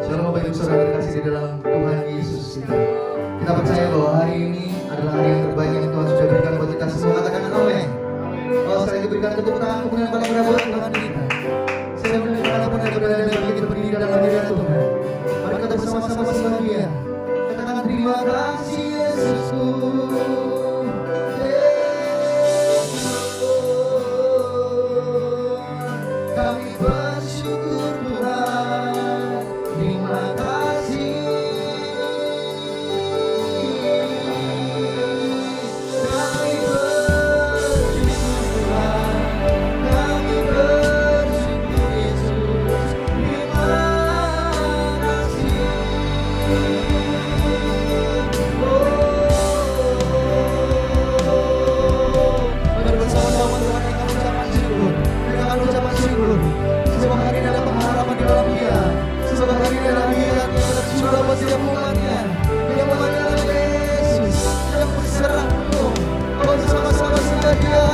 Shalom Bapak Ibu Saudara terkasih di dalam Tuhan Yesus kita. Kita percaya bahwa hari ini adalah hari yang terbaik yang Tuhan sudah berikan buat kita semua. Katakan amin. Oh, sekali lagi berikan tepuk tangan kemuliaan paling berapa buat Tuhan kita. Saya mendengar dimanapun yang berada bagi kita berdiri dalam hadirat Tuhan. Mari kita bersama-sama sembah Dia. Katakan terima kasih Yesusku. Kami bersyukur Tuhan. Terima kasih. Kami bersyukur Tuhan. Kami bersyukur Yesus. Terima kasih. Mari bersama-sama Tuhan yang kami ucapkan syukur. Kita akan ucapkan syukur. Sebab hari ini ada pengharapan di dalam Dia. Sebab hari ini ada hadirat Dia dan surga pasti hubungannya. Yang memanggil dalam Yesus yang berserah penuh. Oh, bersama-sama sembah Dia.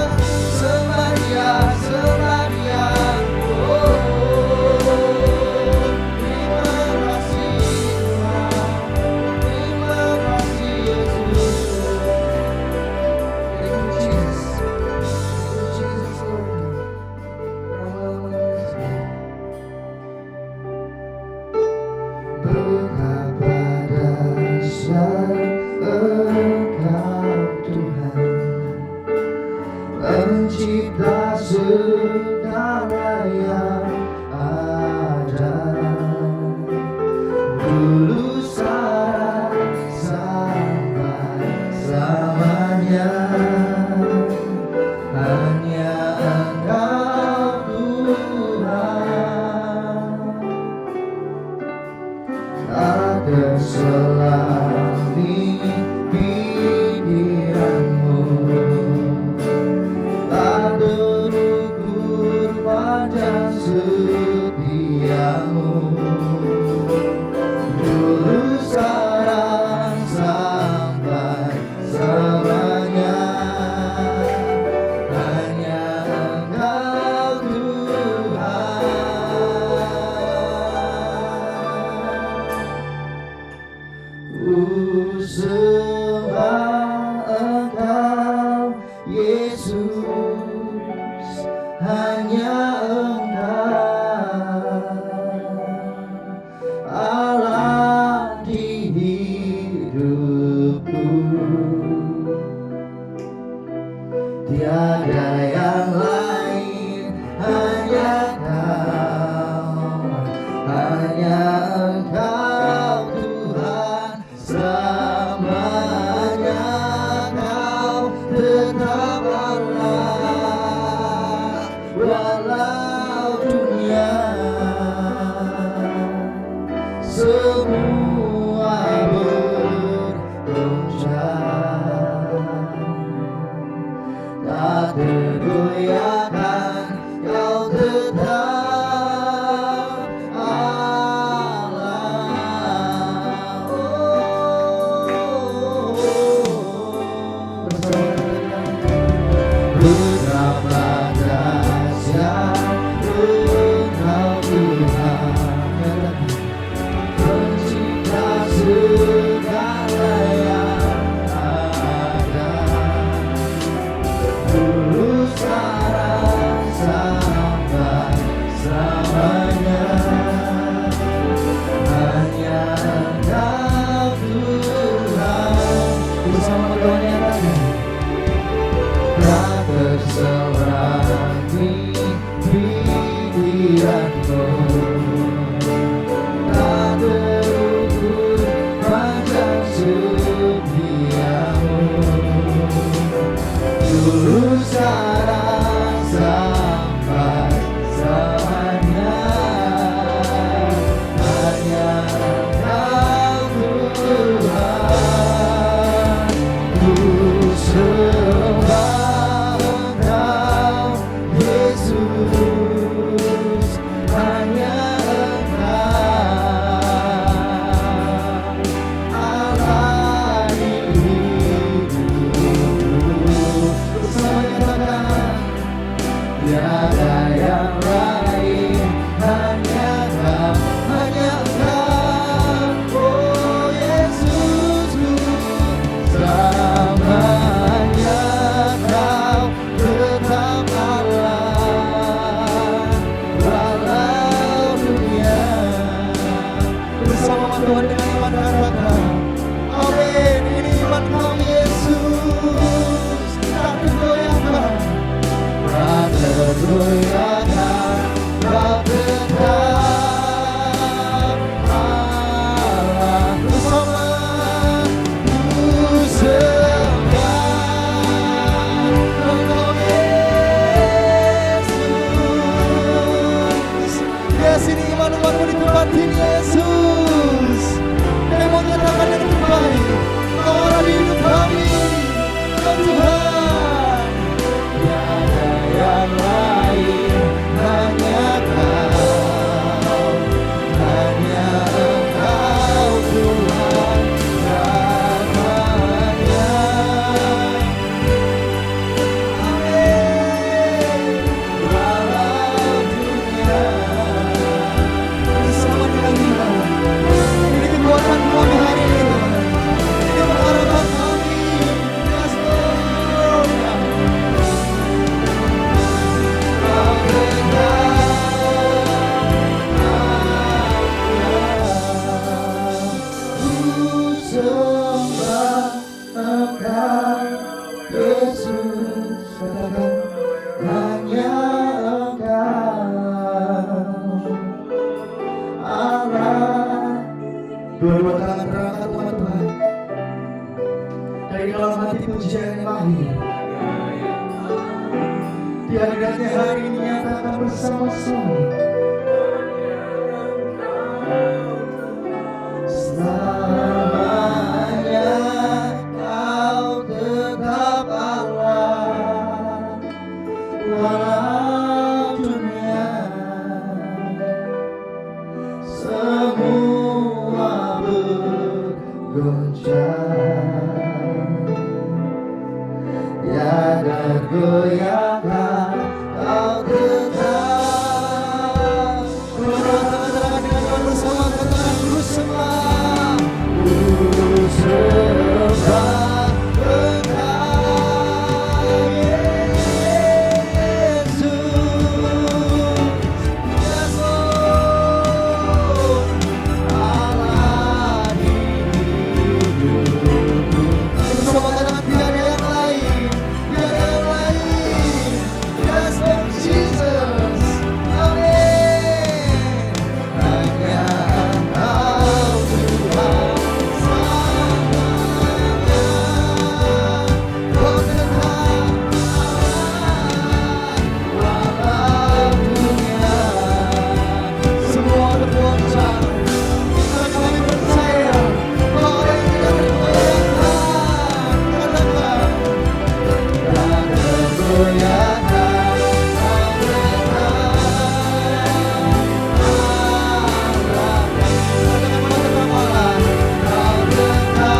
Sembah Dia, sembah Dia. Oh, terima kasih Tuhan. Terima kasih Yesus. Thank you Jesus. Thank you Jesus Lord. Betapa dahsyat Engkau Tuhan, Pencipta segala yang ada. Dulu sekarang sampai selamanya, hanya Engkau Tuhan. Ada selami pikiranmu, tak terukur panjang setiamu. Dulu sekarang sampai selamanya, hanya Engkau Tuhan. Ku sembah Engkau Yesus, hanya Engkau Allah di hidupku. Tiada yang lain, hanya Kau, hanya Engkau Tuhan. Selamanya Kau tetap Allah, walau dunia semua bergoncang, tak tergoyahkan Kau tetap Allah. Betapa dahsyat Engkau Tuhan, Pencipta segala yang ada. Dulu sekarang Tuhan dengan iman katakan amin. Ini iman kami Yesus. Tak tergoyahkan, tak tergoyahkan, tak tetap Allah bersama. Ku sembah Engkau Yesus. Yes, ini iman umatmu di tempat ini Yesus. Kami mau nyatakan yang terbaik. Kau ada di hidup kami, oh Tuhan. Tiada yang lain, hanya Kau, hanya Engkau Tuhan selamanya. Amin. Walau dunia bersama dengan Dia. Ini kekuatan kami hari ini. Ini pengharapan kami. Yes, Lord. Kau ku sembah Engkau Yesus. Katakan hanya Engkau Allah. Dua-dua tangan terangkat Tuhan Tuhan. Dari dalam hati pujian yang lahir. Tiada hari ini nyatakan bersama-sama. Selamanya Kau tetap Allah. Walau dunia semua bergoncang, tiada goyahkan, Kau tetap. Berdoa dengan Tuhan bersama, katakan ku sembah, ku sembah Engkau Yesus. Yes, Lord. Allah di hidupku. Bersama katakan tiada yang lain, tiada yang lain. Yes, Lord Jesus. Amin. Hanya Engkau Tuhan selamanya. Kau tetap walau dunia semua bergoncang. Kami percaya Kau yang tidak tergoyahkan. Katakan tak tergoyahkan, Kau tetap Allah. Katakan Kau tetap Allah. Kau tetap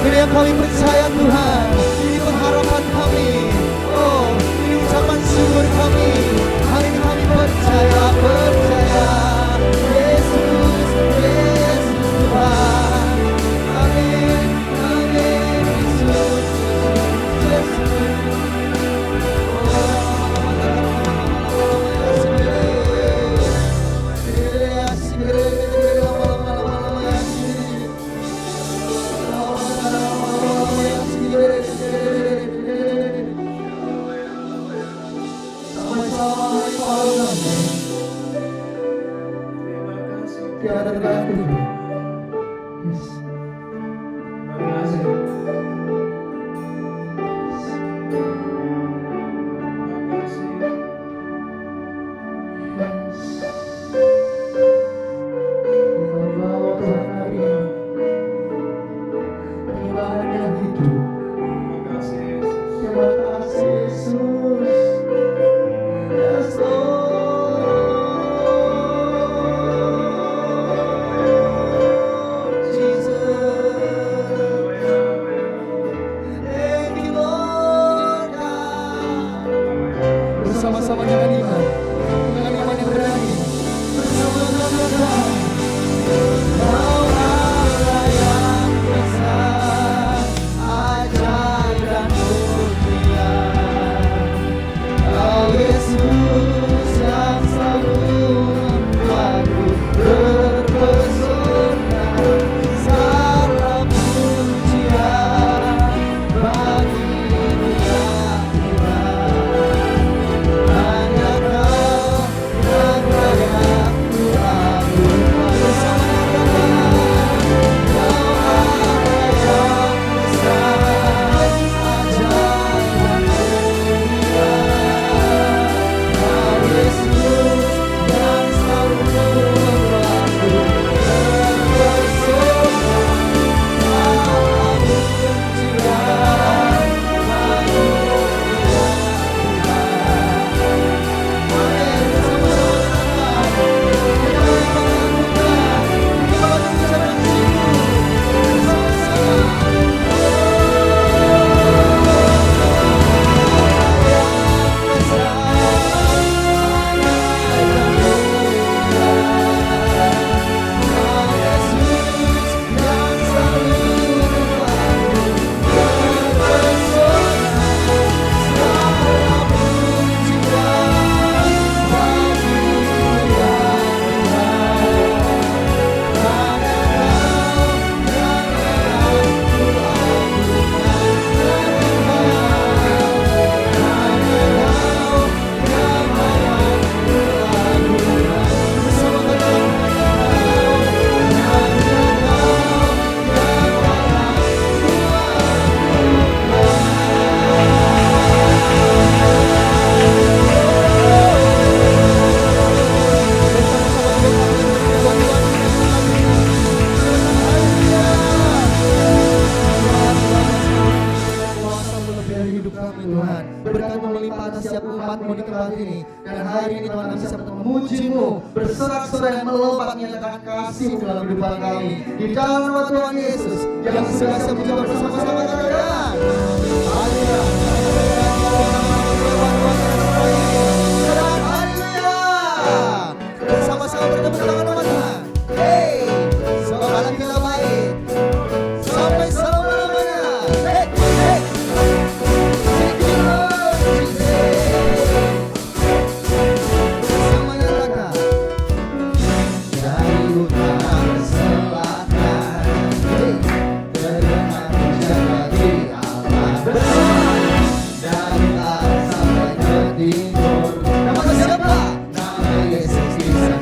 ini yang kami percaya Tuhan, ini pengharapan kami. Oh, ini ucapan syukur kami. Hari ini kami percaya Yesus, Yesus Tuhan. Amin, amin, Yesus, Yesus. Tiada terganti. Yes. Kau bawa Tuhan hari ini. Penyembahannya hidup. Terima kasih Yesus. Yes, Lord. firman-Mu di tempat ini. Dan hari ini Tuhan kami bisa memuji-Mu, bersorak-sorai dan melompat menyatakan kasih-Mu dalam kehidupan kami. Di dalam nama Tuhan Yesus yang sudah saya mencoba bersama-sama katakan. Haleluya. Bersama-sama bertepuk tangan sama Tuhan. Hey, semoga kita baik sampai selama-lamanya. Hey, hey. Bersama nyatakan dari utara ke selatan, terdengar menjaga di Allah bersama dari barat sampai ke timur. Nama siapa? Nama Yesus Kristus.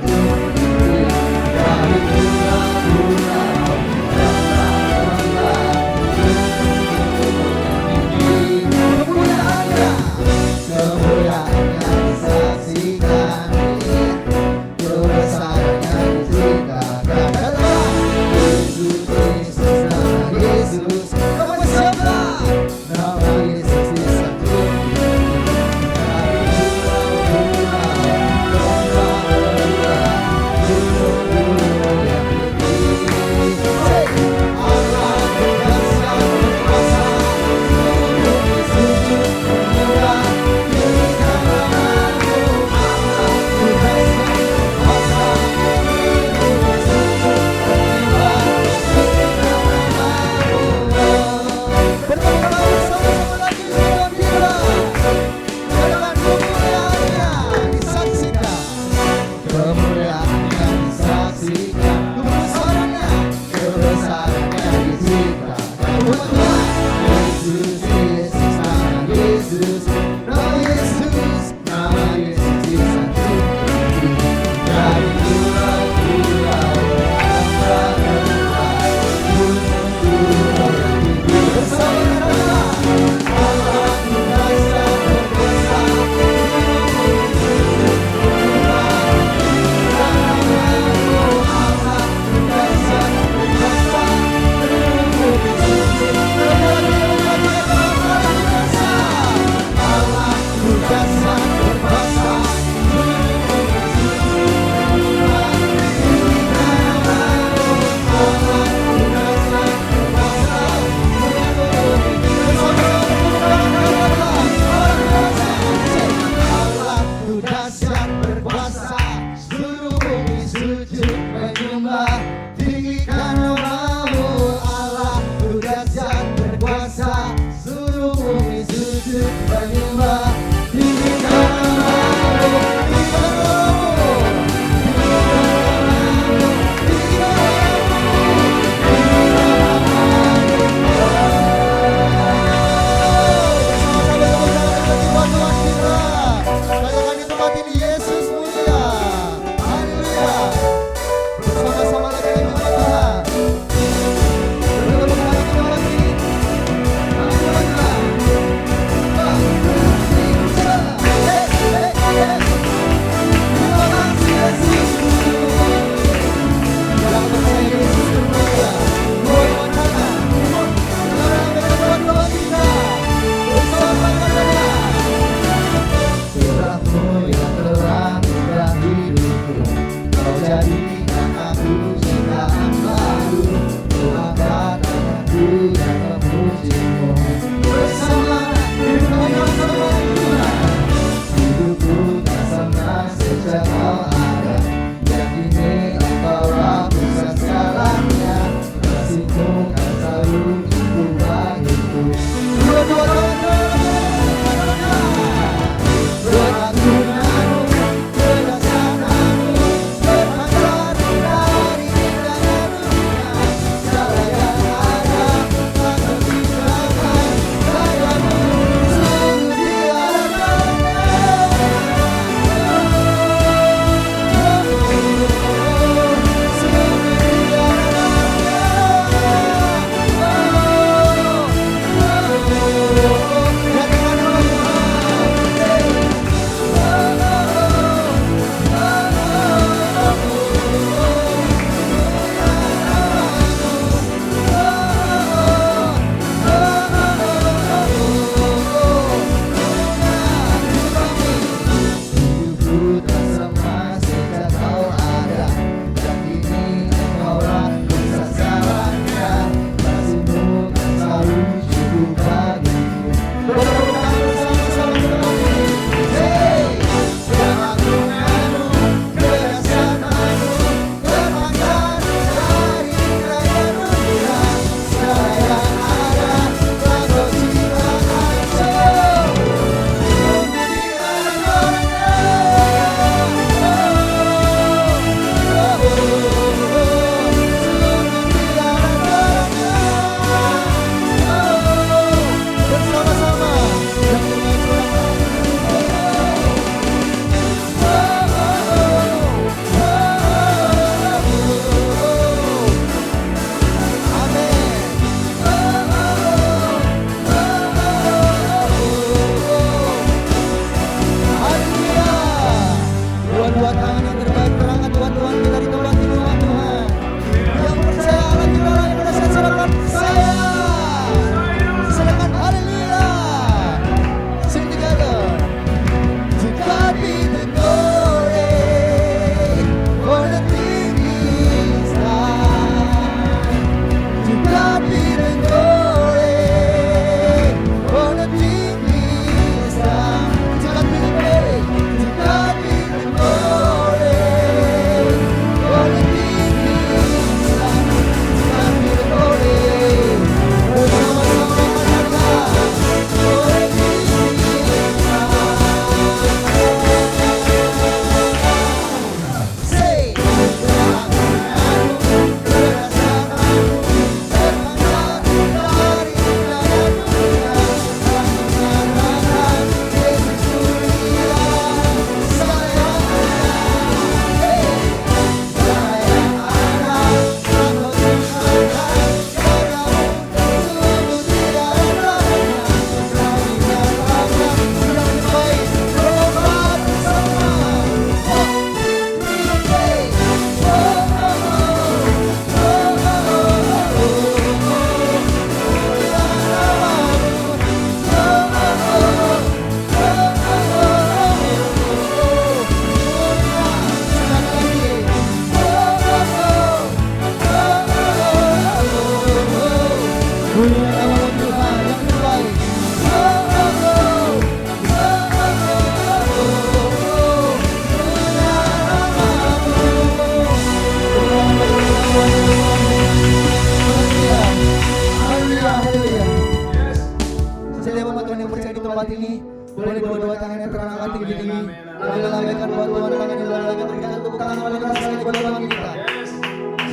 angkat tinggi-tinggi. Kami lambaikan buat Tuhan, tangan di dalam langit, berikan tepuk tangan paling keras lagi buat Tuhan kita.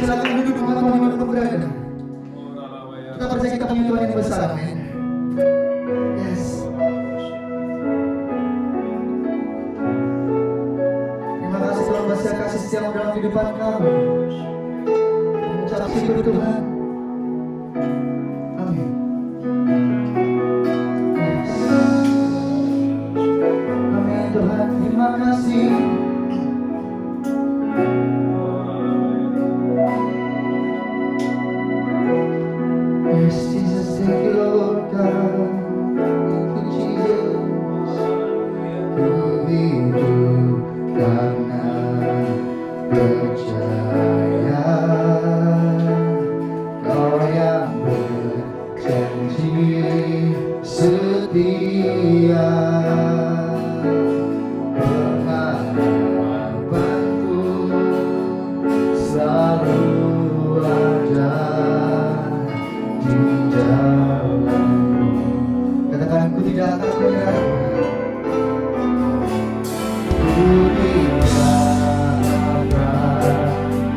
Silakan duduk di mana Tuhan itu berada. Kita percaya kita punya Tuhan yang besar, amin. Yes. Terima kasih Tuhan, masih kasih setiap dalam kehidupan kami. Mengucap syukur Tuhan. Amin. Yes. Amin Tuhan, terima kasih. Yes, Jesus, thank you Lord God. Thank you Jesus. Ku hidup karena percaya Kau yang berjanji setia. Pengharapanku selalu ada di dalam-Mu. Katakan, ku tidak akan menyerah. Ku tidak akan menyerah.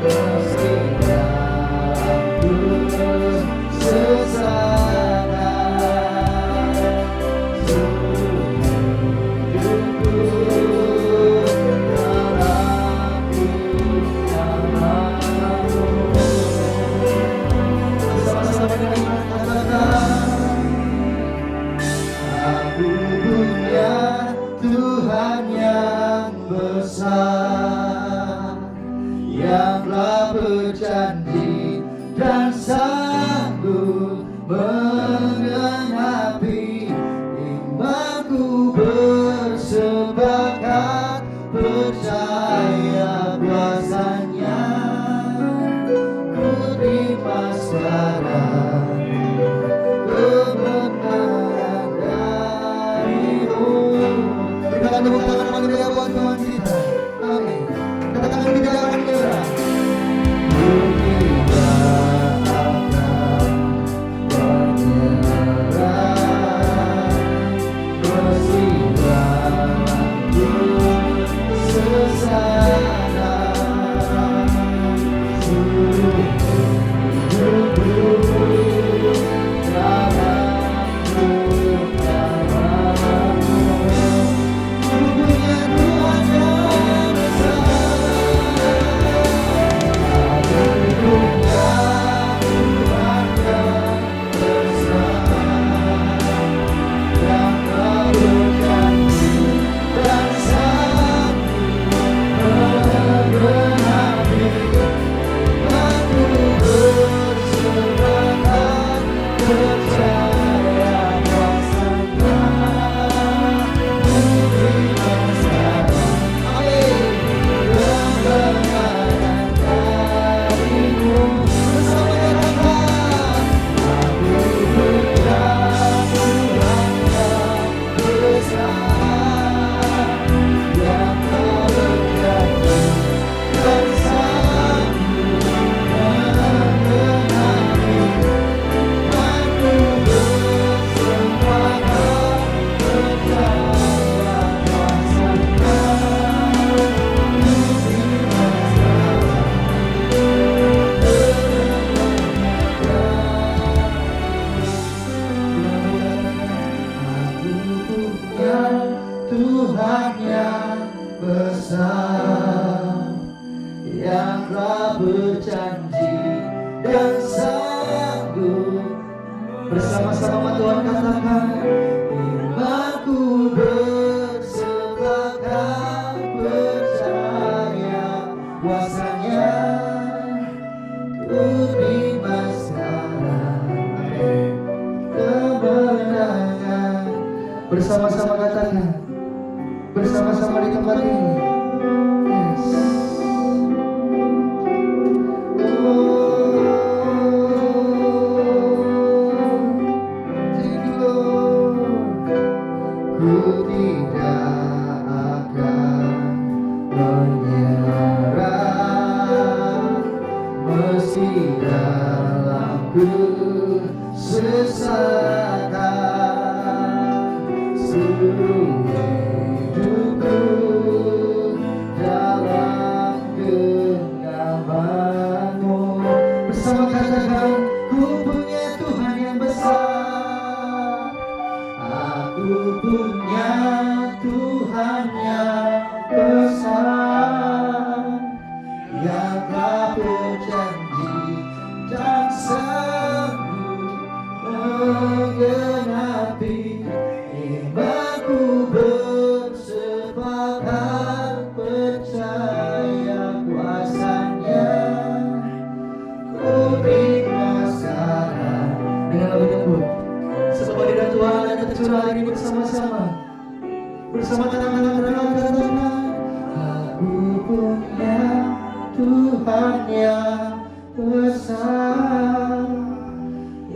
Meski aku sesat, seluruh hidupku dalam-Mu. Sama-sama dengan iman katakan, aku punya Tuhan yang besar, yang telah berjanji dan sanggup menggenapi imanku, bersepakat percaya kuasa-Nya. Ku terima sekarang kemenangan dari-Mu. Berikan tepuk tangan paling meriah buat Tuhan kita. Amin. Katakan, ku tidak akan menyerah. Ku tidak akan menyerah. Meski aku sesat, seluruh hidupku dalam-Mu, dalam-Mu. Ku punya Tuhan yang besar, aku punya Tuhan yang besar, yang telah berjanji dan sanggup menggenapi imanku, bersepakat percaya kuasa-Nya. Ku terima sekarang, amin, kemenangan dari-Mu. Bersama katakan, aku punya Tuhan yang besar, yang telah berjanji dan sanggup menggenapi imanku, bersepakat percaya kuasa-Nya. Ku terima sekarang. Aku punya Tuhan yang besar, yang telah berjanji dan sanggup. Bersama-sama Tuhan katakan, imanku bersepakat percaya kuasa-Nya. Ku terima sekarang kemenangan. Bersama-sama katakan, bersama-sama di tempat ini. Yes. Thank you Lord. Ku tidak akan menyerah, meski dalam kesesatan. Bersama tangan-tangan katakan, aku punya Tuhan yang besar,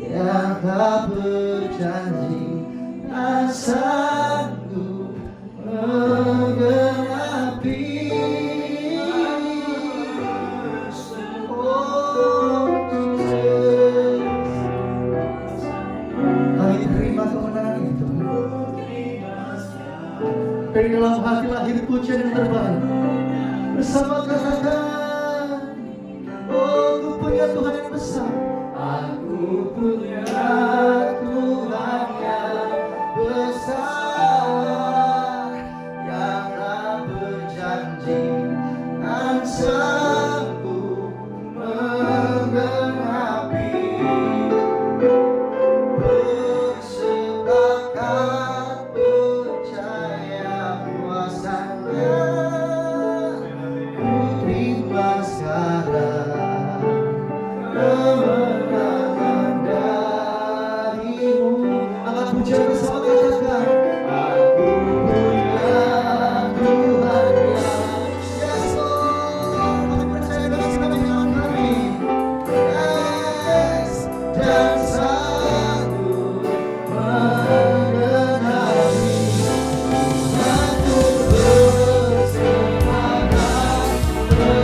yang tak berjanji dan sanggup menggenapi. Oh Jesus, kami terima kemenangan itu. Dari dalam hati lahir pujian yang terbaik. Bersama katakan, oh aku punya Tuhan yang besar. Aku punya Tuhan yang besar, yang tak berjanji dan sanggup menggenapi. Bersepakat percaya kuasanya, ku terima sekarang kemenangan darimu. Angkat pujian bersama katakan, aku punya Tuhan yang yes Lord. Kami percaya dengan segala iman kami, yes, dan sanggup menggenapi. Aku bersemangat percaya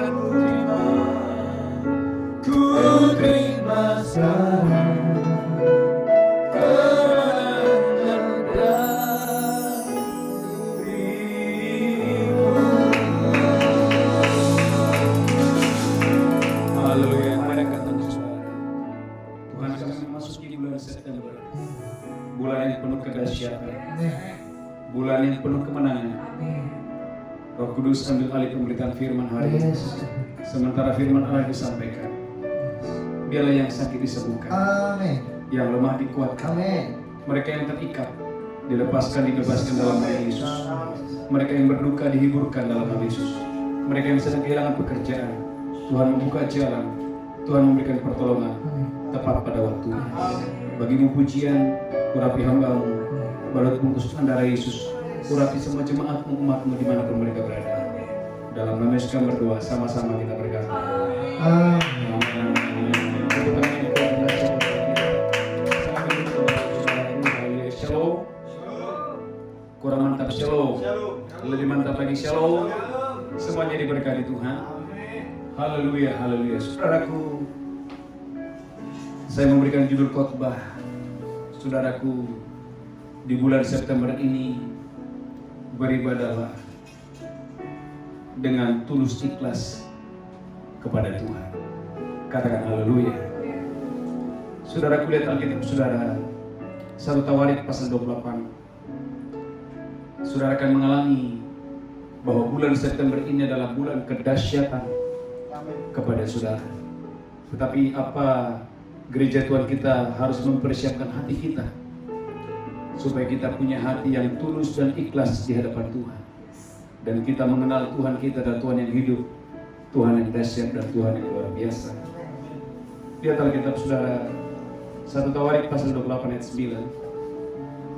masanya, ku terima sekarang penuh kemenangan. Roh Kudus ambil alih pemberitaan firman hari ini. Sementara firman Allah disampaikan, biarlah yang sakit disembuhkan, Amin. yang lemah dikuatkan, Amin. mereka yang terikat dilepaskan, dibebaskan dalam nama Yesus. Mereka yang berduka dihiburkan dalam nama Yesus. Mereka yang sedang kehilangan pekerjaan, Tuhan membuka jalan, Tuhan memberikan pertolongan tepat pada waktunya. Bagimu pujian, urapi hamba-Mu, balut bungkus darah Yesus, urapi semua jemaat-Mu, umat-Mu dimanapun mereka berada. Dalam nama Yesus kami berdoa, sama-sama kita berkata. Amin. Shalom. Kurang mantap shalom. Lebih mantap lagi shalom. Semuanya diberkati Tuhan. Haleluya, haleluya. Saudaraku, saya memberikan judul khotbah. Saudaraku, di bulan September ini beribadahlah dengan tulus ikhlas kepada Tuhan. Katakan haleluya. Saudaraku, lihat Alkitab saudara, 1 Tawarik pasal 28. Saudara akan mengalami bahwa bulan September ini adalah bulan kedahsyatan kepada saudara. Tetapi apa gereja Tuhan kita harus mempersiapkan hati kita supaya kita punya hati yang tulus dan ikhlas di hadapan Tuhan. Dan kita mengenal Tuhan kita adalah Tuhan yang hidup, Tuhan yang dahsyat dan Tuhan yang luar biasa. Lihat Alkitab saudara, 1 Tawarik pasal 28 ayat 9.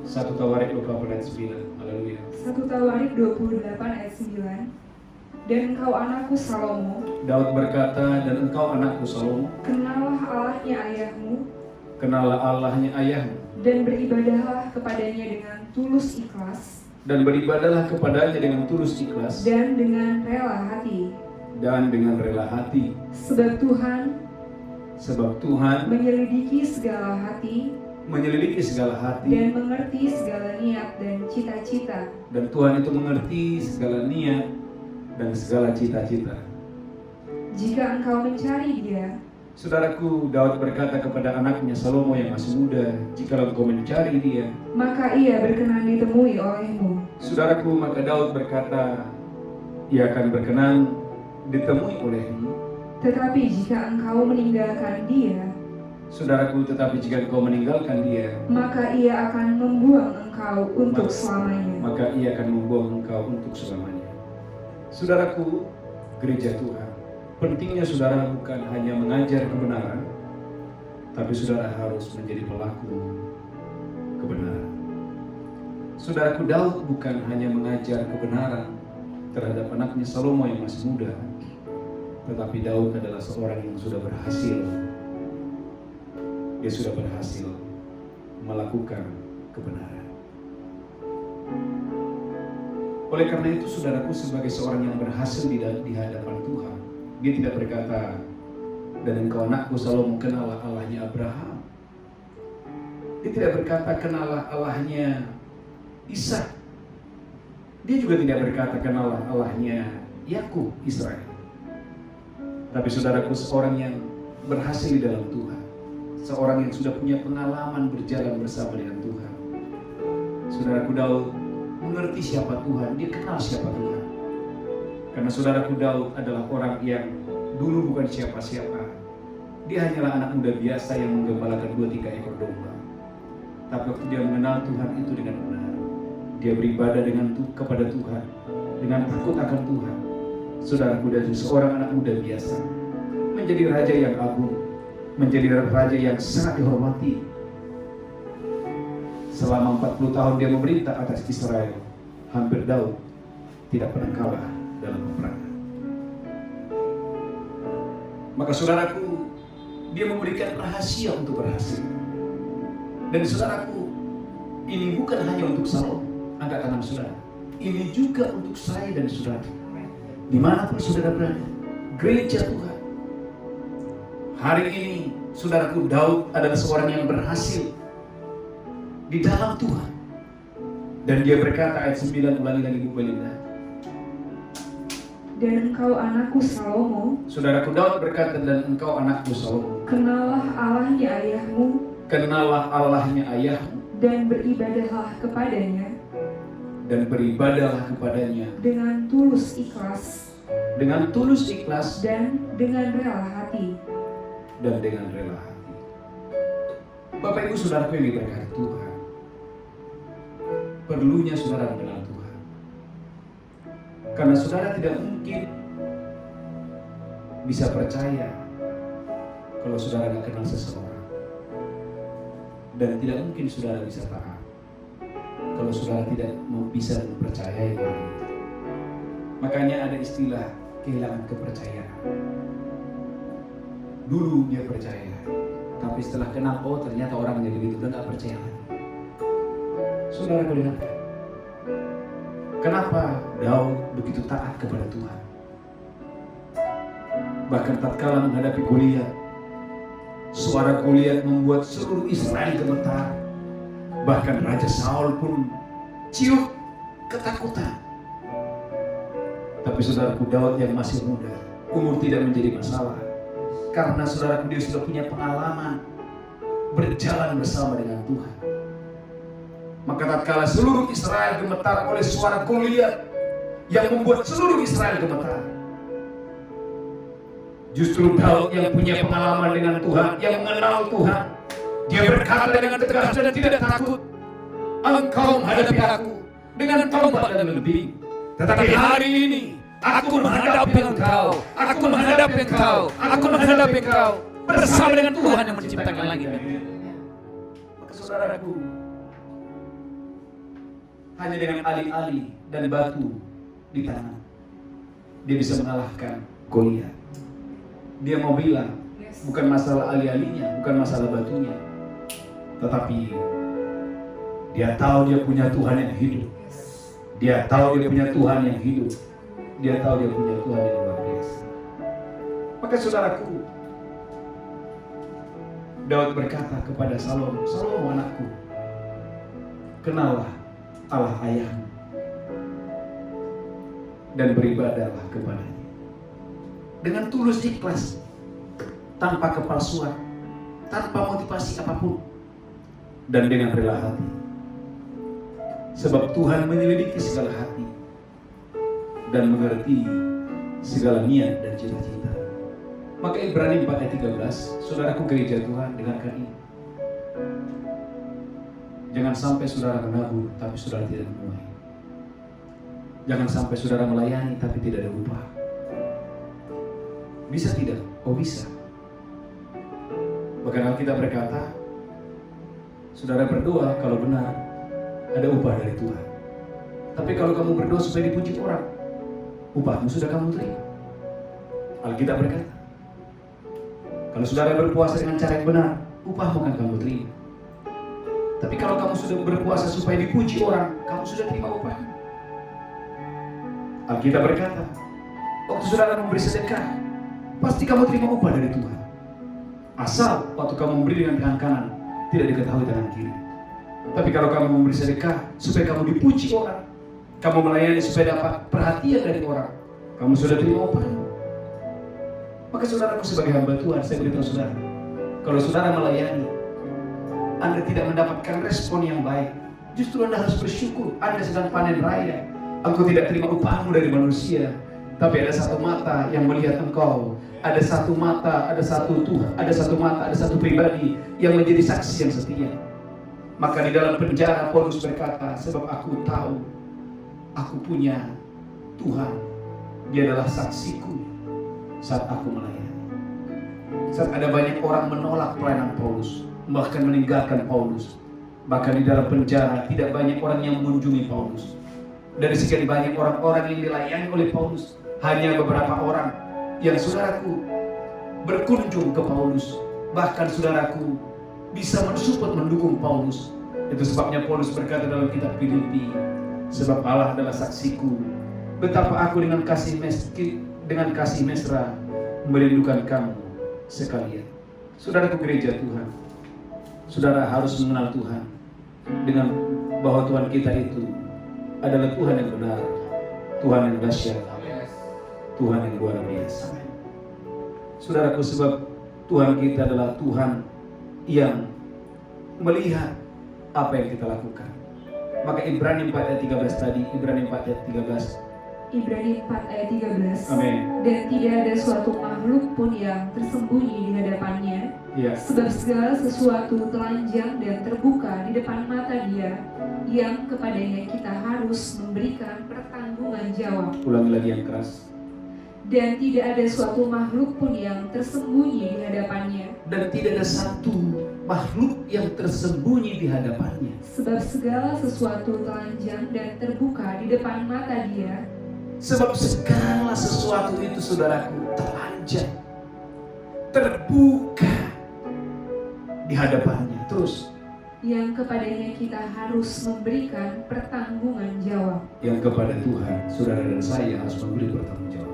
1 Tawarik 28 ayat 9. Haleluya. 1 Tawarik 28 ayat 9. Dan engkau anakku Salomo, Daud berkata, dan engkau anakku Salomo, kenallah Allahnya ayahmu, kenallah Allahnya ayahmu, dan beribadahlah kepadanya dengan tulus ikhlas, dan beribadahlah kepadanya dengan tulus ikhlas, dan dengan rela hati. dan dengan rela hati. Sebab Tuhan menyelidiki segala hati, menyelidiki segala hati, dan mengerti segala niat dan cita-cita. dan Tuhan itu mengerti segala niat dan segala cita-cita. Jika engkau mencari Dia, Saudaraku, Daud berkata kepada anaknya Salomo yang masih muda, jikalau engkau mencari Dia, maka Ia berkenan ditemui olehmu. saudaraku, maka Daud berkata, Ia akan berkenan ditemui olehmu. Tetapi jika engkau meninggalkan Dia, Saudaraku, tetapi jika engkau meninggalkan Dia, maka Ia akan membuang engkau untuk selamanya. maka Ia akan membuang engkau untuk selamanya. Saudaraku, gereja Tuhan, pentingnya saudara bukan hanya mengajar kebenaran, tapi saudara harus menjadi pelaku kebenaran. Saudaraku, Daud bukan hanya mengajar kebenaran terhadap anaknya Salomo yang masih muda, tetapi Daud adalah seorang yang sudah berhasil. Dia sudah berhasil melakukan kebenaran. Oleh karena itu, saudaraku, sebagai seorang yang berhasil di hadapan Tuhan, dia tidak berkata, dan engkau anakku Salomo, kenallah Allahnya Abraham. Dia tidak berkata, kenallah Allahnya Ishak. Dia juga tidak berkata, kenallah Allahnya Yakub, Israel. Tapi saudaraku, seorang yang berhasil di dalam Tuhan, seorang yang sudah punya pengalaman berjalan bersama dengan Tuhan. Saudaraku, Daud mengerti siapa Tuhan, dia kenal siapa Tuhan. Karena saudaraku, Daud adalah orang yang dulu bukan siapa-siapa. Dia hanyalah anak muda biasa yang menggembalakan 2-3 ekor domba. Tapi waktu dia mengenal Tuhan itu dengan benar, dia beribadah kepada Tuhan, dengan takut akan Tuhan. Saudaraku, dari seorang anak muda biasa menjadi raja yang agung, menjadi raja yang sangat dihormati. Selama 40 tahun dia memerintah atas Israel, hampir Daud tidak pernah kalah dalam peperangan. Maka saudaraku, dia memberikan rahasia untuk berhasil. Dan saudaraku, ini bukan hanya untuk Salomo, angkat tangan saudara. Ini juga untuk saya dan saudara. Dimanapun saudara berada, gereja Tuhan. Hari ini, saudaraku, Daud adalah seorang yang berhasil di dalam Tuhan. Dan dia berkata, ayat 9, ulangi lagi Bu Belinda. Dan engkau anakku Salomo, Saudaraku, Daud berkata, dan engkau anakku Salomo, kenallah Allahnya ayahmu, kenallah Allahnya ayahmu, dan beribadahlah kepadanya dan beribadahlah kepadanya dengan tulus ikhlas dan dengan rela hati. Bapak Ibu Saudaraku yang diberkati Tuhan, perlunya saudara mengenal Tuhan, karena saudara tidak mungkin bisa percaya kalau saudara tidak kenal seseorang, dan tidak mungkin saudara bisa taat kalau saudara tidak bisa mempercayai orang itu. Makanya ada istilah kehilangan kepercayaan. Dulu dia percaya, tapi setelah kenal, oh ternyata orangnya begitu, dan tak percaya lagi. Saudara lihat, kenapa Daud begitu taat kepada Tuhan? Bahkan tatkala menghadapi Goliat, suara Goliat membuat seluruh Israel gemetar. Bahkan Raja Saul pun ciut ketakutan. Tapi saudaraku, Daud yang masih muda, umur tidak menjadi masalah, karena saudaraku dia sudah punya pengalaman berjalan bersama dengan Tuhan. Maka tatkala seluruh Israel gemetar oleh suara Goliat yang membuat seluruh Israel gemetar, justru Daud yang punya pengalaman dengan Tuhan, yang mengenal Tuhan, dia berkata dengan tegas dan tidak takut, "Engkau menghadapi aku dengan tombak dan lembing, tetapi hari ini aku menghadapi engkau, aku menghadapi engkau bersama dengan Tuhan yang menciptakan langit." Maka saudaraku, hanya dengan alih-alih dan batu di tangan, dia bisa mengalahkan Goliat. Dia mau bilang, bukan masalah alih-alihnya, bukan masalah batunya, tetapi dia tahu dia punya Tuhan yang hidup. Dia tahu dia punya Tuhan yang hidup. Dia tahu dia punya Tuhan yang luar biasa. Maka saudaraku, Daud berkata kepada Salomo, "Salomo anakku, kenallah Allah ayahmu dan beribadahlah kepadanya dengan tulus ikhlas, tanpa kepalsuan, tanpa motivasi apapun, dan dengan rela hati. Sebab Tuhan menyelidiki segala hati dan mengerti segala niat dan cita-cita." Maka Ibrani 4 ayat 13, saudaraku gereja Tuhan, dengarkan ini. Jangan sampai saudara menabur tapi saudara tidak menuai. Jangan sampai saudara melayani tapi tidak ada upah. Bisa tidak? Oh bisa. Bahkan Alkitab berkata, saudara berdoa kalau benar ada upah dari Tuhan. Tapi kalau kamu berdoa supaya dipuji orang, upahmu sudah kamu terima. Alkitab berkata, kalau saudara berpuasa dengan cara yang benar, upahmu akan kamu terima. Tapi kalau kamu sudah berpuasa supaya dipuji orang, kamu sudah terima upahmu. Alkitab berkata, waktu saudara memberi sedekah, pasti kamu terima upah dari Tuhan. Asal waktu kamu memberi dengan tangan kanan, tidak diketahui tangan kiri. Tapi kalau kamu memberi sedekah supaya kamu dipuji orang, kamu melayani supaya dapat perhatian dari orang, kamu sudah terima upahmu. Maka saudaraku sebagai hamba Tuhan, saya beritahu saudara, kalau saudara melayani, Anda tidak mendapatkan respon yang baik, justru Anda harus bersyukur. Anda sedang panen raya. Engkau tidak terima upahmu dari manusia, tapi ada satu mata yang melihat engkau. Ada satu mata, ada satu Tuhan, ada satu mata, ada satu pribadi yang menjadi saksi yang setia. Maka di dalam penjara Paulus berkata, sebab aku tahu aku punya Tuhan, dia adalah saksiku saat aku melayani. Saat ada banyak orang menolak pelayanan Paulus, bahkan meninggalkan Paulus, bahkan di dalam penjara tidak banyak orang yang mengunjungi Paulus. Dari sekian banyak orang-orang yang dilayani oleh Paulus, hanya beberapa orang yang saudaraku berkunjung ke Paulus. Bahkan saudaraku bisa mensupport, mendukung Paulus. Itu sebabnya Paulus berkata dalam kitab Filipi, sebab Allah adalah saksiku, betapa aku dengan kasih mesra merindukan kamu sekalian. Saudaraku gereja Tuhan, saudara harus mengenal Tuhan dengan bahwa Tuhan kita itu adalah Tuhan yang benar, Tuhan yang dahsyat, Tuhan yang luar biasa. Saudaraku, sebab Tuhan kita adalah Tuhan yang melihat apa yang kita lakukan. Maka Ibrani 4 ayat 13 tadi, Ibrani 4 ayat 13. Ibrani 4 ayat 13. Amin. Dan tidak ada suatu makhluk pun yang tersembunyi di hadapannya, Ya. sebab segala sesuatu telanjang dan terbuka di depan mata Dia, yang kepadanya kita harus memberikan pertanggungan jawab. Ulangi lagi yang keras. Dan tidak ada suatu makhluk pun yang tersembunyi di hadapannya, Dan tidak ada satu makhluk yang tersembunyi di hadapannya. sebab segala sesuatu telanjang dan terbuka di depan mata Dia, Sebab segala sesuatu itu, saudaraku, telanjang, terbuka di hadapannya. Terus, yang kepadanya kita harus memberikan pertanggungan jawab. yang kepada Tuhan, saudara dan saya harus memberi bertanggung jawab.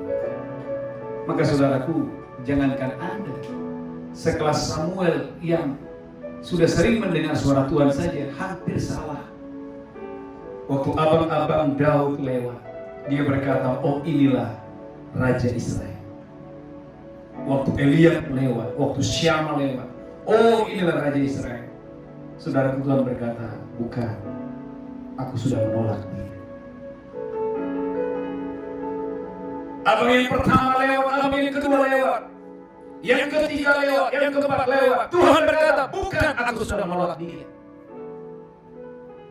Maka saudaraku, jangankan Anda, sekelas Samuel yang sudah sering mendengar suara Tuhan saja, hampir salah. Waktu abang-abang Daud lewat, dia berkata, oh inilah Raja Israel. Waktu Eliab lewat, waktu Syama lewat, oh inilah Raja Israel. Saudara Tuhan berkata, bukan, aku sudah menolak dia. Abang yang pertama lewat, abang yang kedua lewat, yang ketiga lewat, yang keempat lewat. Tuhan berkata, bukan, aku sudah menolak dia.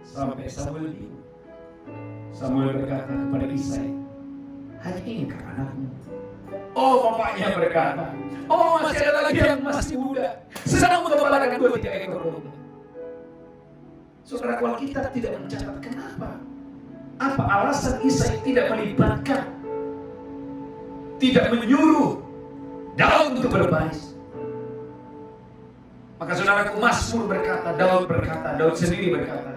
Sampai Samuel bingung. Samuel berkata kepada Isai, hanya ini kan anakmu? Oh, bapaknya berkata, oh masih ada lagi yang masih muda, sedang mengembalakan 2-3 ekor domba. Saudara, kalau kita tidak mencatat kenapa, apa alasan Isai tidak melibatkan, tidak menyuruh Daud untuk berbaik? Maka saudaraku, Mazmur berkata, Daud sendiri berkata,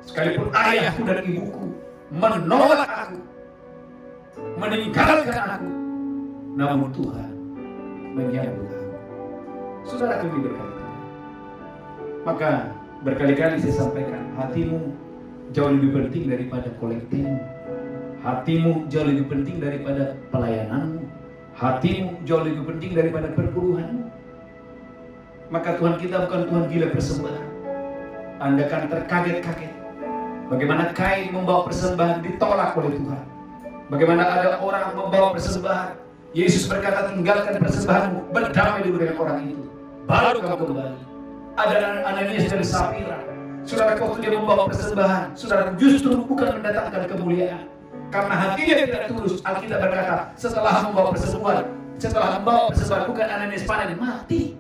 sekalipun ayahku dan ibuku menolak aku, meninggalkan aku, namun Tuhan menyambut aku. Saudaraku diberkati. Maka berkali-kali saya sampaikan, hatimu jauh lebih penting daripada kolektifmu. Hatimu jauh lebih penting daripada pelayananmu. Hatimu jauh lebih penting daripada perpuluhanmu. Maka Tuhan kita bukan Tuhan gila persembahan. Anda akan terkaget-kaget bagaimana Kain membawa persembahan ditolak oleh Tuhan. Bagaimana ada orang membawa persembahan, Yesus berkata, tinggalkan persembahanmu, berdamai dulu dengan orang itu, baru kamu kembali. Ada Ananias dan Safira, saudara, waktu dia membawa persembahan, saudara, justru bukan mendatangkan kemuliaan, karena hatinya tidak tulus. Alkitab berkata, setelah membawa persembahan, bukan Ananias panen, mati.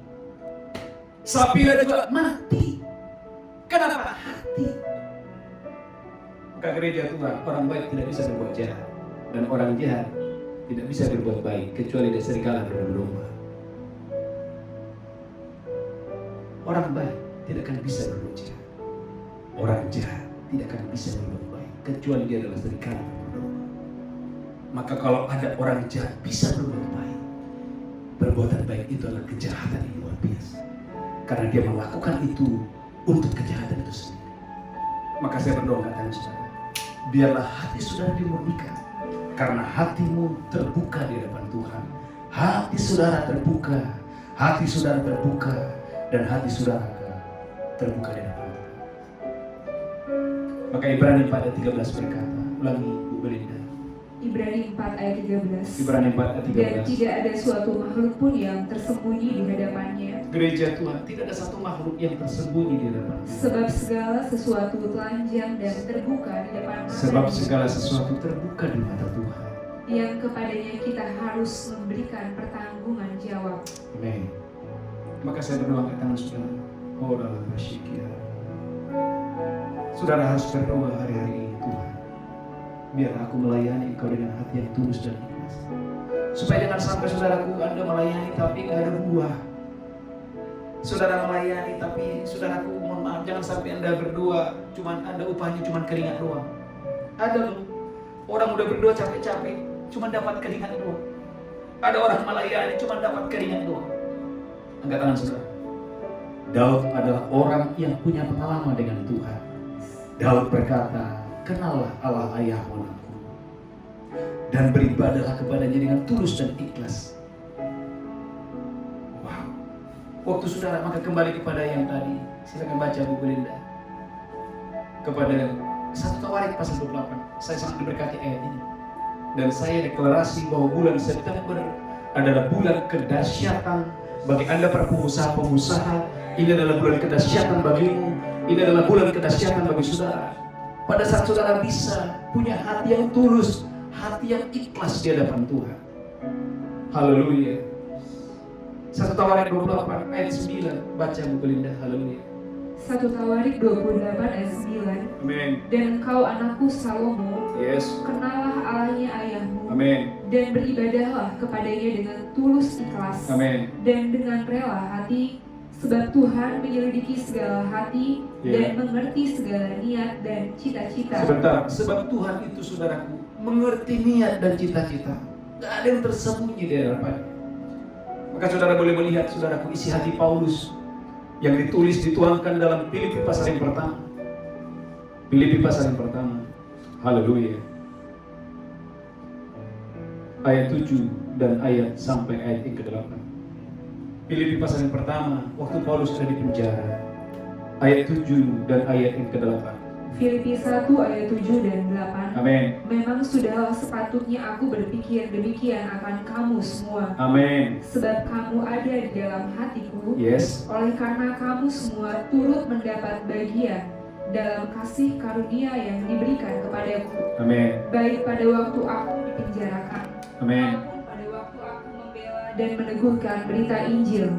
Safira juga mati. Kenapa? Hati. Maka gereja Tuhan, orang baik tidak bisa berbuat jahat, dan orang jahat tidak bisa berbuat baik kecuali dia serigala berlomba. Orang baik tidak akan bisa berbuat jahat. Orang jahat tidak akan bisa berbuat baik kecuali dia adalah serigala berlomba. Maka kalau ada orang jahat bisa berbuat baik, perbuatan baik itu adalah kejahatan yang luar biasa, karena dia melakukan itu untuk kejahatan itu sendiri. Maka saya berdoa katakan saudara, biarlah hati saudara dimurnikan, karena hatimu terbuka di depan Tuhan. Hati saudara terbuka, hati saudara terbuka, dan hati saudara terbuka di depan Tuhan. Maka Ibrani 4 ayat 13 berkata, ulangi Bu Belinda. Ibrani 4 ayat 13. Ibrani 4 ayat Dan 13. tidak ada suatu makhluk pun yang tersembunyi di hadapannya, Gereja Tuhan, tidak ada satu makhluk yang tersembunyi di depan Tuhan. sebab segala sesuatu telanjang dan terbuka di depan mata Sebab Dia, segala sesuatu terbuka di mata Tuhan. yang kepadanya kita harus memberikan pertanggungan jawab. Amin. Maka saya berdoa ke tangan saudara. Oh dalam bersyukur. Saudara harus berdoa hari-hari ini, Tuhan, biar aku melayani Engkau dengan hati yang tulus dan ikhlas. Supaya jangan sampai saudaraku, Anda melayani tapi nggak ada buah. Saudara melayani tapi saudaraku, mohon maaf, jangan sampai Anda berdoa, cuman Anda upahnya cuman keringat doang. Ada loh, orang udah berdoa capek-capek, cuman dapat keringat doang. Ada orang melayani cuman dapat keringat doang. Angkat tangan saudara. Daud adalah orang yang punya pengalaman dengan Tuhan. Daud berkata, kenallah Allah ayahmu dan beribadahlah kepadanya dengan tulus dan ikhlas. Wow. Waktu saudara, maka kembali kepada yang tadi, silakan baca Bu Belinda, kepada 1 Tawarik pasal 28. Saya sangat diberkati ayat ini. Dan saya deklarasi bahwa bulan September adalah bulan kedahsyatan bagi Anda para pengusaha-pengusaha. Ini adalah bulan kedahsyatan bagimu. Ini adalah bulan kedahsyatan bagi saudara. Pada saat saudara bisa punya hati yang tulus, hati yang ikhlas di hadapan Tuhan. Haleluya. 1 Tawarik 28 ayat 9. Baca Bu Belinda. Haleluya. 1 Tawarik 28 ayat 9. Amin. Dan engkau anakku Salomo, Yes. kenallah Allahnya ayahmu, Amin. dan beribadahlah kepadanya dengan tulus ikhlas, Amin. dan dengan rela hati, sebab Tuhan menyelidiki segala hati dan mengerti segala niat dan cita-cita. Sebentar, sebab Tuhan itu saudaraku mengerti niat dan cita-cita. Gak ada yang tersembunyi di hadapannya. Maka saudara boleh melihat saudaraku isi hati Paulus yang dituangkan dalam Filipi pasal yang pertama. Filipi pasal yang pertama. Haleluya. Ayat 7 dan ayat sampai ayat yang ke-8. Filipi pasal yang pertama, waktu Paulus ada di penjara. Ayat 7 dan ayat yang ke-8. Filipi 1 ayat 7 dan 8. Amin. Memang sudahlah sepatutnya aku berpikir demikian akan kamu semua. Amin. Sebab kamu ada di dalam hatiku. Yes. Oleh karena kamu semua turut mendapat bagian dalam kasih karunia yang diberikan kepadaku. Amin. Baik pada waktu aku dipenjarakan, Amin. maupun pada waktu aku membela dan meneguhkan berita Injil.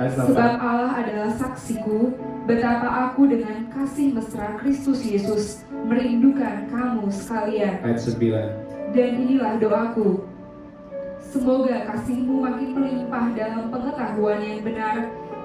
Ayat 8. Sebab Allah adalah saksiku, betapa aku dengan kasih mesra Kristus Yesus merindukan kamu sekalian. Ayat 9. Dan inilah doaku, semoga kasihmu makin melimpah dalam pengetahuan yang benar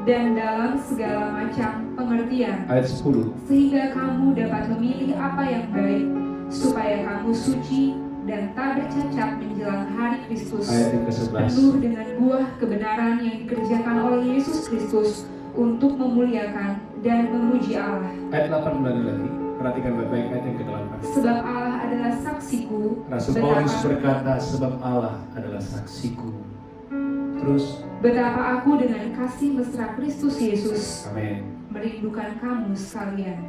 dan dalam segala macam pengertian, Ayat 10. sehingga kamu dapat memilih apa yang baik, supaya kamu suci dan tak bercacat menjelang hari Kristus, Ayat yang ke-11. penuh dengan buah kebenaran yang dikerjakan oleh Yesus Kristus untuk memuliakan dan memuji Allah. Ayat 8 lagi. Perhatikan baik-baik ayat yang ke-8. Sebab Allah adalah saksiku, Rasul Paulus berkata, sebab Allah adalah saksiku. Terus, betapa aku dengan kasih mesra Kristus Yesus amin. merindukan kamu sekalian.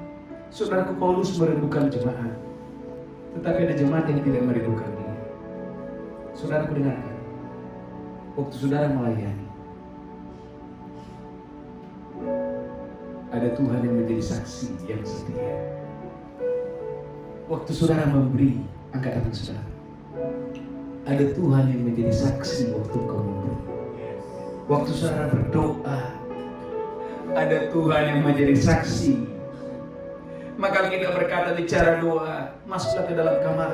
Saudaraku, Paulus merindukan jemaat. Tetapi ada jemaat yang tidak merindukan dia. Saudaraku dengarkan. Waktu saudara melayani, ada Tuhan yang menjadi saksi yang setia. Waktu saudara memberi, angkat tangan saudara. Ada Tuhan yang menjadi saksi waktu kau memberi. Waktu saudara berdoa, ada Tuhan yang menjadi saksi. Maka kita berkata di cara doa, masuklah ke dalam kamar,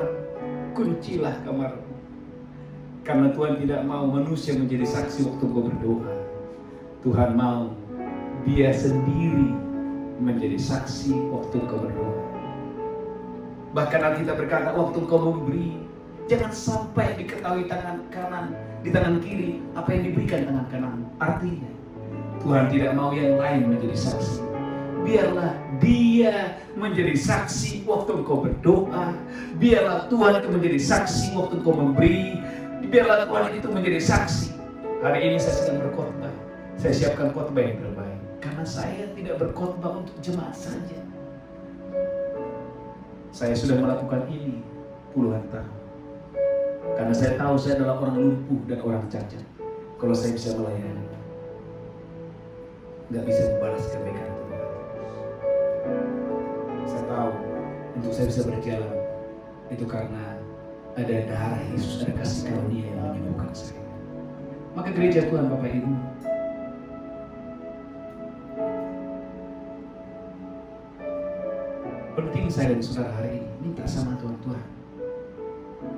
kuncilah kamarmu. Karena Tuhan tidak mau manusia menjadi saksi waktu kau berdoa. Tuhan mau Dia sendiri menjadi saksi waktu kau berdoa. Bahkan Alkitab berkata, waktu kau memberi, jangan sampai diketahui tangan kanan, di tangan kiri apa yang diberikan tangan kanan. Artinya Tuhan tidak mau yang lain menjadi saksi. Biarlah Dia menjadi saksi waktu engkau berdoa. Biarlah Tuhan itu menjadi saksi waktu engkau memberi. Biarlah Tuhan itu menjadi saksi. Hari ini saya sedang berkhotbah. Saya siapkan khotbah yang terbaik. Karena saya tidak berkhotbah untuk jemaat saja. Saya sudah melakukan ini puluhan tahun. Karena saya tahu saya adalah orang lumpuh dan orang cacat. Kalau saya bisa melayani, nggak bisa membalas kebaikan Tuhan. Saya tahu untuk saya bisa berjalan itu karena ada darah Yesus, ada kasih karunia yang menyembuhkan saya. Maka gereja Tuhan, Bapak Ibu, penting saya dan saudara hari ini minta sama Tuhan, Tuhan,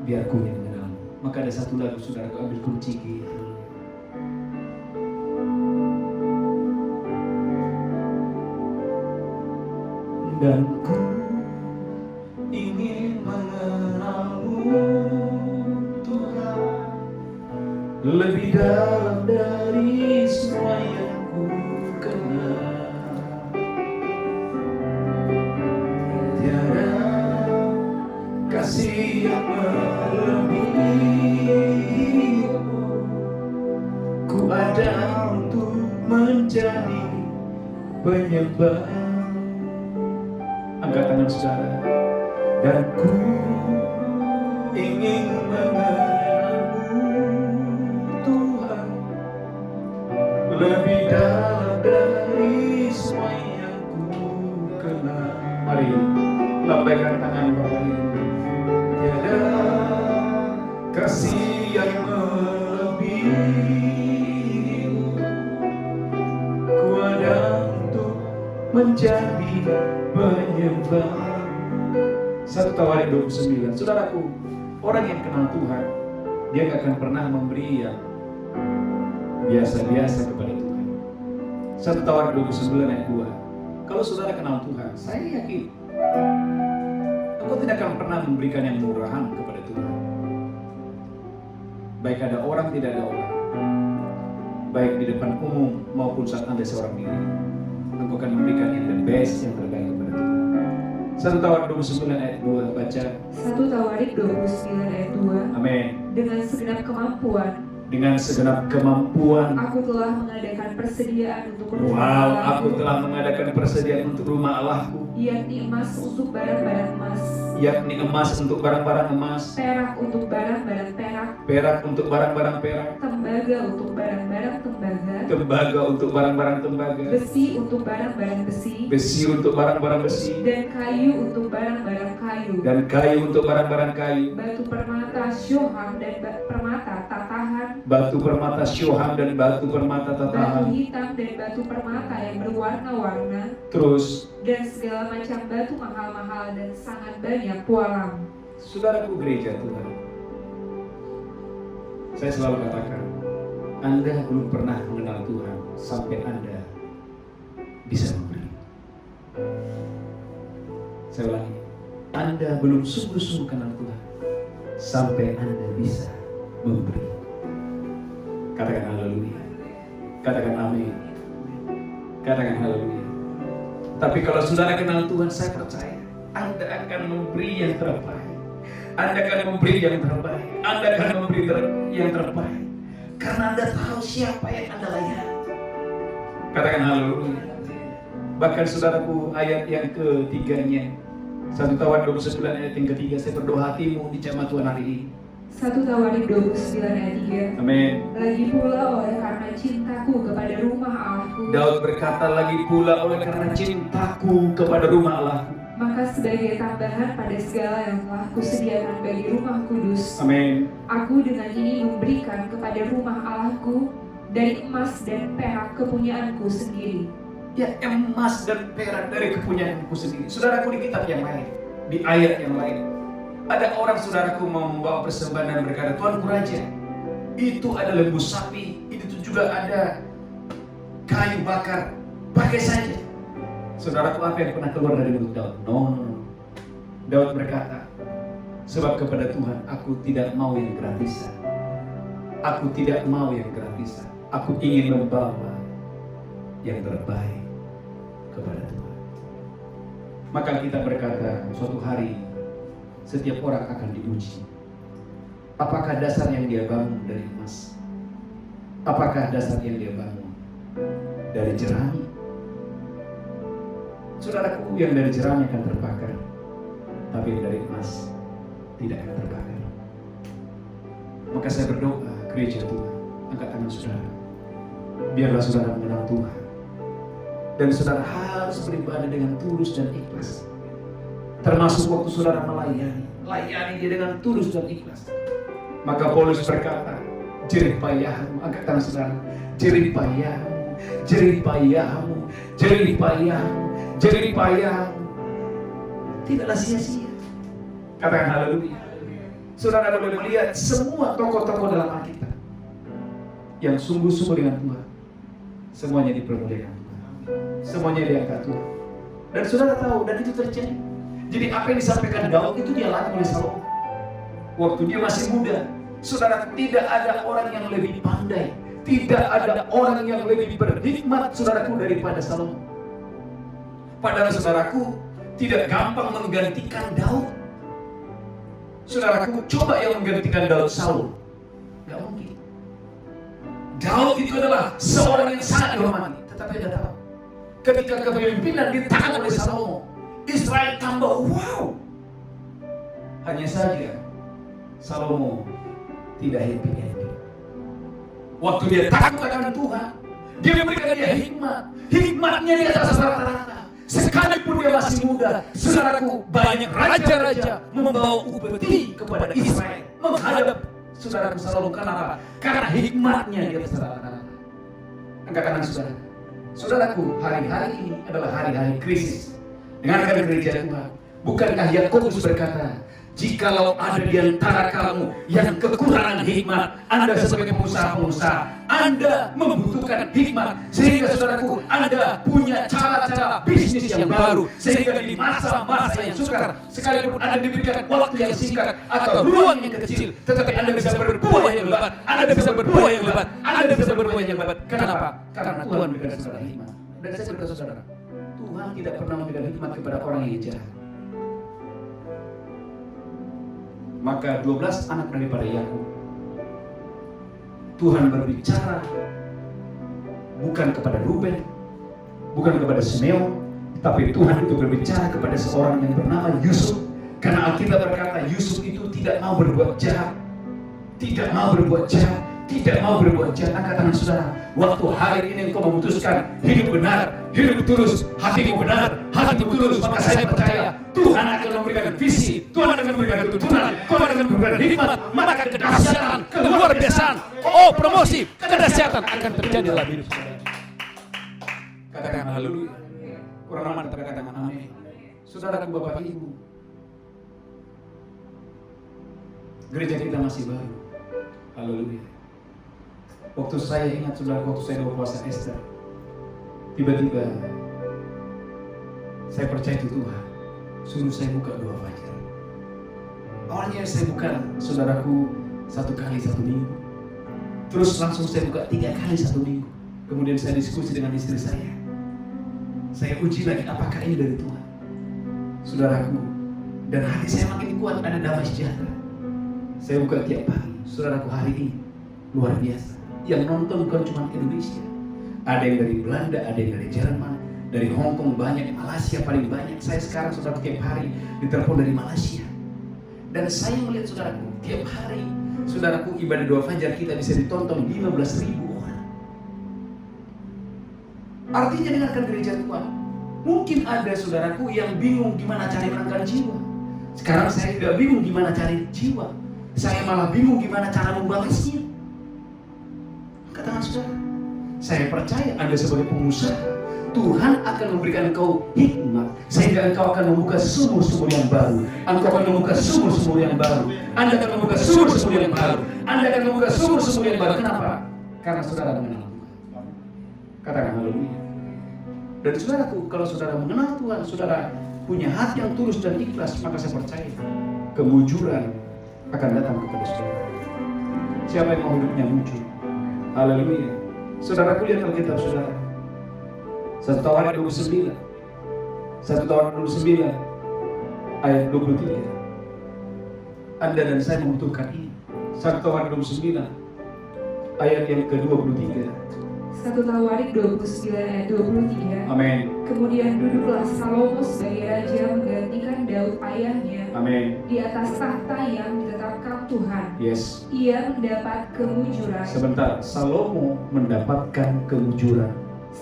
biar ku yang mengenalmu. Maka ada satu lagu, saudara, ku ambil kunci gitu. Dan ku ingin mengenalmu, Tuhan, lebih dalam dari semua yang ku kenal. Tiada kasih yang melebihimu. Ku ada untuk menjadi penyembah. Angkat tangan saudara. dan ku ingin mengenalmu Tuhan lebih dalam dari semua yang ku kenal. Mari lambaikan tangan Bapak ini. Tiada kasih yang melebihi, ku ada untuk menjadi penyembah. 1 Tawarik 29. Saudaraku, orang yang kenal Tuhan, dia gak akan pernah memberi yang biasa-biasa kepada Tuhan. 1 Tawarik 29 ayat 2. Kalau saudara kenal Tuhan, saya yakin engkau tidak akan pernah memberikan yang murahan kepada Tuhan. Baik ada orang, tidak ada orang, baik di depan umum maupun saat Anda seorang diri, engkau akan memberikan yang the best, yang terbaik kepada Tuhan. 1 Tawarik 29 ayat 2, baca. 1 Tawarik 29 ayat 2. Amin. Dengan segenap kemampuan, aku telah mengadakan persediaan untuk rumah Allahku. Aku telah mengadakan persediaan untuk rumah Allahku, yakni emas untuk barang-barang emas, yakni emas untuk barang-barang emas, perak untuk barang-barang perak, perak untuk barang-barang perak, tembaga untuk barang-barang tembaga, tembaga untuk barang-barang tembaga, besi untuk barang-barang besi, besi untuk barang-barang besi, dan kayu untuk barang-barang kayu, dan kayu untuk barang-barang kayu, batu permata syoham dan permata tatahan, batu permata syoham dan batu permata batu tatahan, hitam dan batu permata yang berwarna-warna, terus dan segala macam batu mahal-mahal dan sangat banyak pualam. saudaraku gereja Tuhan, saya selalu katakan, Anda belum pernah mengenal Tuhan sampai Anda bisa memberi. Saya ulangi, Anda belum sungguh-sungguh kenal Tuhan sampai Anda bisa memberi. Katakan haleluya, katakan amin, katakan haleluya. Tapi kalau saudara kenal Tuhan, saya percaya Anda akan memberi yang terbaik. Anda akan memberi yang terbaik. Anda akan memberi yang terbaik. Karena Anda tahu siapa yang Anda layani. Katakan haleluya. Bahkan saudaraku, ayat yang ketiganya, 1 Tawarik 29 ayat yang ketiga, saya berdoa hatimu dijamah Tuhan hari ini. 1 Tawarik 29 ayat 3. Amin. Lagi pula oleh karena cintaku kepada rumah Allahku, Daud berkata, lagi pula oleh karena cintaku kepada rumah Allahku, maka sebagai tambahan pada segala yang telah kusediakan bagi rumah kudus, amin, aku dengan ini memberikan kepada rumah Allahku dari emas dan perak kepunyaanku sendiri. ya emas dan perak dari kepunyaanku sendiri. Saudaraku, di kitab yang lain, di ayat yang lain, ada orang saudaraku mau membawa persembahan dan berkata, Tuanku Raja, itu ada lembu sapi, itu juga ada kayu bakar, pakai saja. Saudaraku, apa yang pernah keluar dari mulut Daud? No. Daud berkata, sebab kepada Tuhan aku tidak mau yang gratisan. Aku tidak mau yang gratisan. Aku ingin membawa yang terbaik kepada Tuhan. Maka kita berkata, suatu hari setiap orang akan diuji. Apakah dasar yang dia bangun dari emas? Apakah dasar yang dia bangun dari jerami? Saudaraku, yang dari jerami akan terbakar, tapi yang dari emas tidak akan terbakar. Maka saya berdoa, gereja Tuhan, angkat tangan saudara. Biarlah saudara mengenal Tuhan, dan saudara harus beribadah dengan tulus dan ikhlas. Termasuk waktu saudara layani dia dengan tulus dan ikhlas. Maka Paulus berkata, jerih payahmu, angkat tangan saudara, jerih payahmu, jerih payahmu, jerih payahmu, jerih payahmu, tidaklah sia-sia. Katakan haleluya. Saudara boleh melihat semua tokoh-tokoh dalam Alkitab yang sungguh-sungguh dengan Tuhan, semuanya dipermuliakan Tuhan, semuanya diangkat Tuhan. Dan saudara tahu, dan itu terjadi. Jadi apa yang disampaikan Daud itu dialami oleh Salomo waktu dia masih muda. Saudara, tidak ada orang yang lebih pandai, tidak ada orang yang lebih berhikmat, saudaraku, daripada Salomo. Padahal saudaraku, tidak gampang menggantikan Daud. Saudaraku, coba yang menggantikan Daud, Saul. Gak mungkin. Daud itu adalah seorang yang sangat dihormati. Tetapi Anda tahu, ketika kepemimpinan di tangan oleh Salomo, Israel tambah wow. Hanya saja Salomo tidak happy. Waktu dia takut akan Tuhan, dia memberikan dia hikmat. Hikmatnya di atas rata-rata. Sekalipun dia masih muda, saudaraku, banyak raja-raja membawa upeti kepada Israel menghadap saudaraku Salomo. Kenapa? Karena hikmatnya di atas rata-rata. Angkat tangan saudara. Saudaraku, hari-hari ini adalah hari-hari krisis. Dengarkan gereja Tuhan. Bukankah Yakobus berkata, jikalau ada di antara kamu yang kekurangan hikmat, Anda sebagai pengusaha-pengusaha, Anda membutuhkan hikmat. Sehingga saudaraku, Anda punya cara-cara bisnis yang baru. Sehingga di masa-masa yang sukar, sekalipun Anda diberikan waktu yang singkat atau ruang yang kecil, tetapi Anda bisa berbuah yang lebat. Anda bisa berbuah yang lebat. Anda bisa berbuah yang lebat. Kenapa? Karena Tuhan memberikan saudara hikmat. Dan saya berkata saudara, Tuhan tidak pernah memberikan hikmat kepada orang yang jahat. Maka 12 anak daripada Yakub, Tuhan berbicara bukan kepada Ruben, bukan kepada Simeon, tapi Tuhan itu berbicara kepada seorang yang bernama Yusuf. Karena Alkitab berkata Yusuf itu tidak mau berbuat jahat, tidak mau berbuat jahat, tidak mau berbuat jahat. Angkat tangan saudara. Waktu hari ini engkau memutuskan hidup benar, hidup tulus, hatimu benar, hatimu tulus, maka saya percaya Tuhan akan memberikan visi, Tuhan akan memberikan tuntunan, Tuhan akan memberikan hikmat, maka kedahsyatan, keluar biasaan, promosi, kedahsyatan akan terjadi dalam hidup saudara. Katakan haleluya. Kurang aman katakan amin. Saudaraku, Bapak Ibu, gereja kita masih baru. Haleluya. Waktu saya ingat saudara, waktu saya bawa puasa Esther, tiba-tiba saya percaya itu Tuhan suruh saya buka doa fajar. Awalnya saya buka, saudaraku, 1 kali 1 minggu. Terus langsung saya buka 3 kali 1 minggu. Kemudian saya diskusi dengan istri saya. Saya uji lagi apakah ini dari Tuhan, saudaraku. Dan hati saya makin kuat, ada damai sejahtera. Saya buka tiap hari, saudaraku, hari ini luar biasa. Yang nonton bukan cuma Indonesia, ada yang dari Belanda, ada yang dari Jerman, dari Hong Kong banyak, Malaysia paling banyak. Saya sekarang sudah tiap hari ditelepon dari Malaysia. Dan saya melihat saudaraku, tiap hari saudaraku ibadah doa fajar kita bisa ditonton 15.000 orang. Artinya dengarkan gereja Tuhan, mungkin ada saudaraku yang bingung gimana cari menangkan jiwa. Sekarang saya tidak bingung gimana cari jiwa, saya malah bingung gimana cara membalasnya. Katakan saudara, saya percaya Anda sebagai pengusaha, Tuhan akan memberikan engkau hikmat sehingga engkau akan membuka sumur-sumur yang baru. Engkau akan membuka sumur-sumur yang baru. Anda akan membuka sumur-sumur yang baru. Anda akan membuka sumur-sumur yang baru. Kenapa? Karena saudara mengenal Tuhan. Katakan haleluya. Dan saudaraku, kalau saudara mengenal Tuhan, saudara punya hati yang tulus dan ikhlas, maka saya percaya kemujuran akan datang kepada saudara. Siapa yang mau hidupnya mujur? Haleluya. Saudaraku, lihat Alkitab saudara. 1 Tawarik 29. 1 Tawarik 29 ayat 23. Anda dan saya membutuhkan ini. 1 Tawarik 29 ayat yang ke-23. 1 Tawarik 29 ayat 23. Amin. Kemudian duduklah Salomo sebagai raja menggantikan Daud ayahnya. Amin. Di atas tahta yang ditetapkan Tuhan. Yes. Ia mendapat kemujuran. Sebentar, Salomo mendapatkan kemujuran.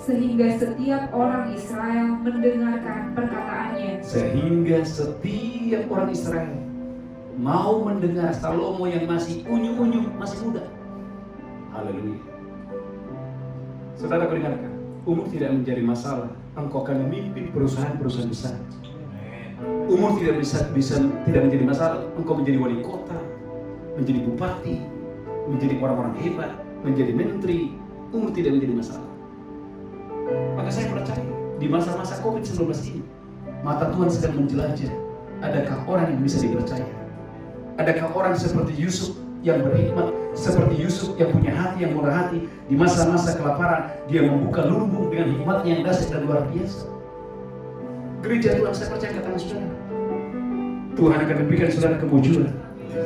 Sehingga setiap orang Israel mendengarkan perkataannya. Sehingga setiap orang Israel mau mendengar Salomo yang masih unyu-unyu, masih muda. Haleluya. Saudara dengarkan, umur tidak menjadi masalah. Engkau akan memimpin perusahaan-perusahaan besar. Umur tidak tidak menjadi masalah. Engkau menjadi wali kota, menjadi bupati, menjadi orang-orang hebat, menjadi menteri. Umur tidak menjadi masalah. Maka saya percaya di masa-masa COVID-19 ini, mata Tuhan sedang menjelajah. Adakah orang yang bisa dipercaya? Adakah orang seperti Yusuf yang berhikmat, seperti Yusuf yang punya hati yang murah hati? Di masa-masa kelaparan, dia membuka lumbung dengan hikmatnya yang dahsyat dan luar biasa. Gereja Tuhan, saya percaya katakan saudara, Tuhan akan memberikan saudara kemujuran.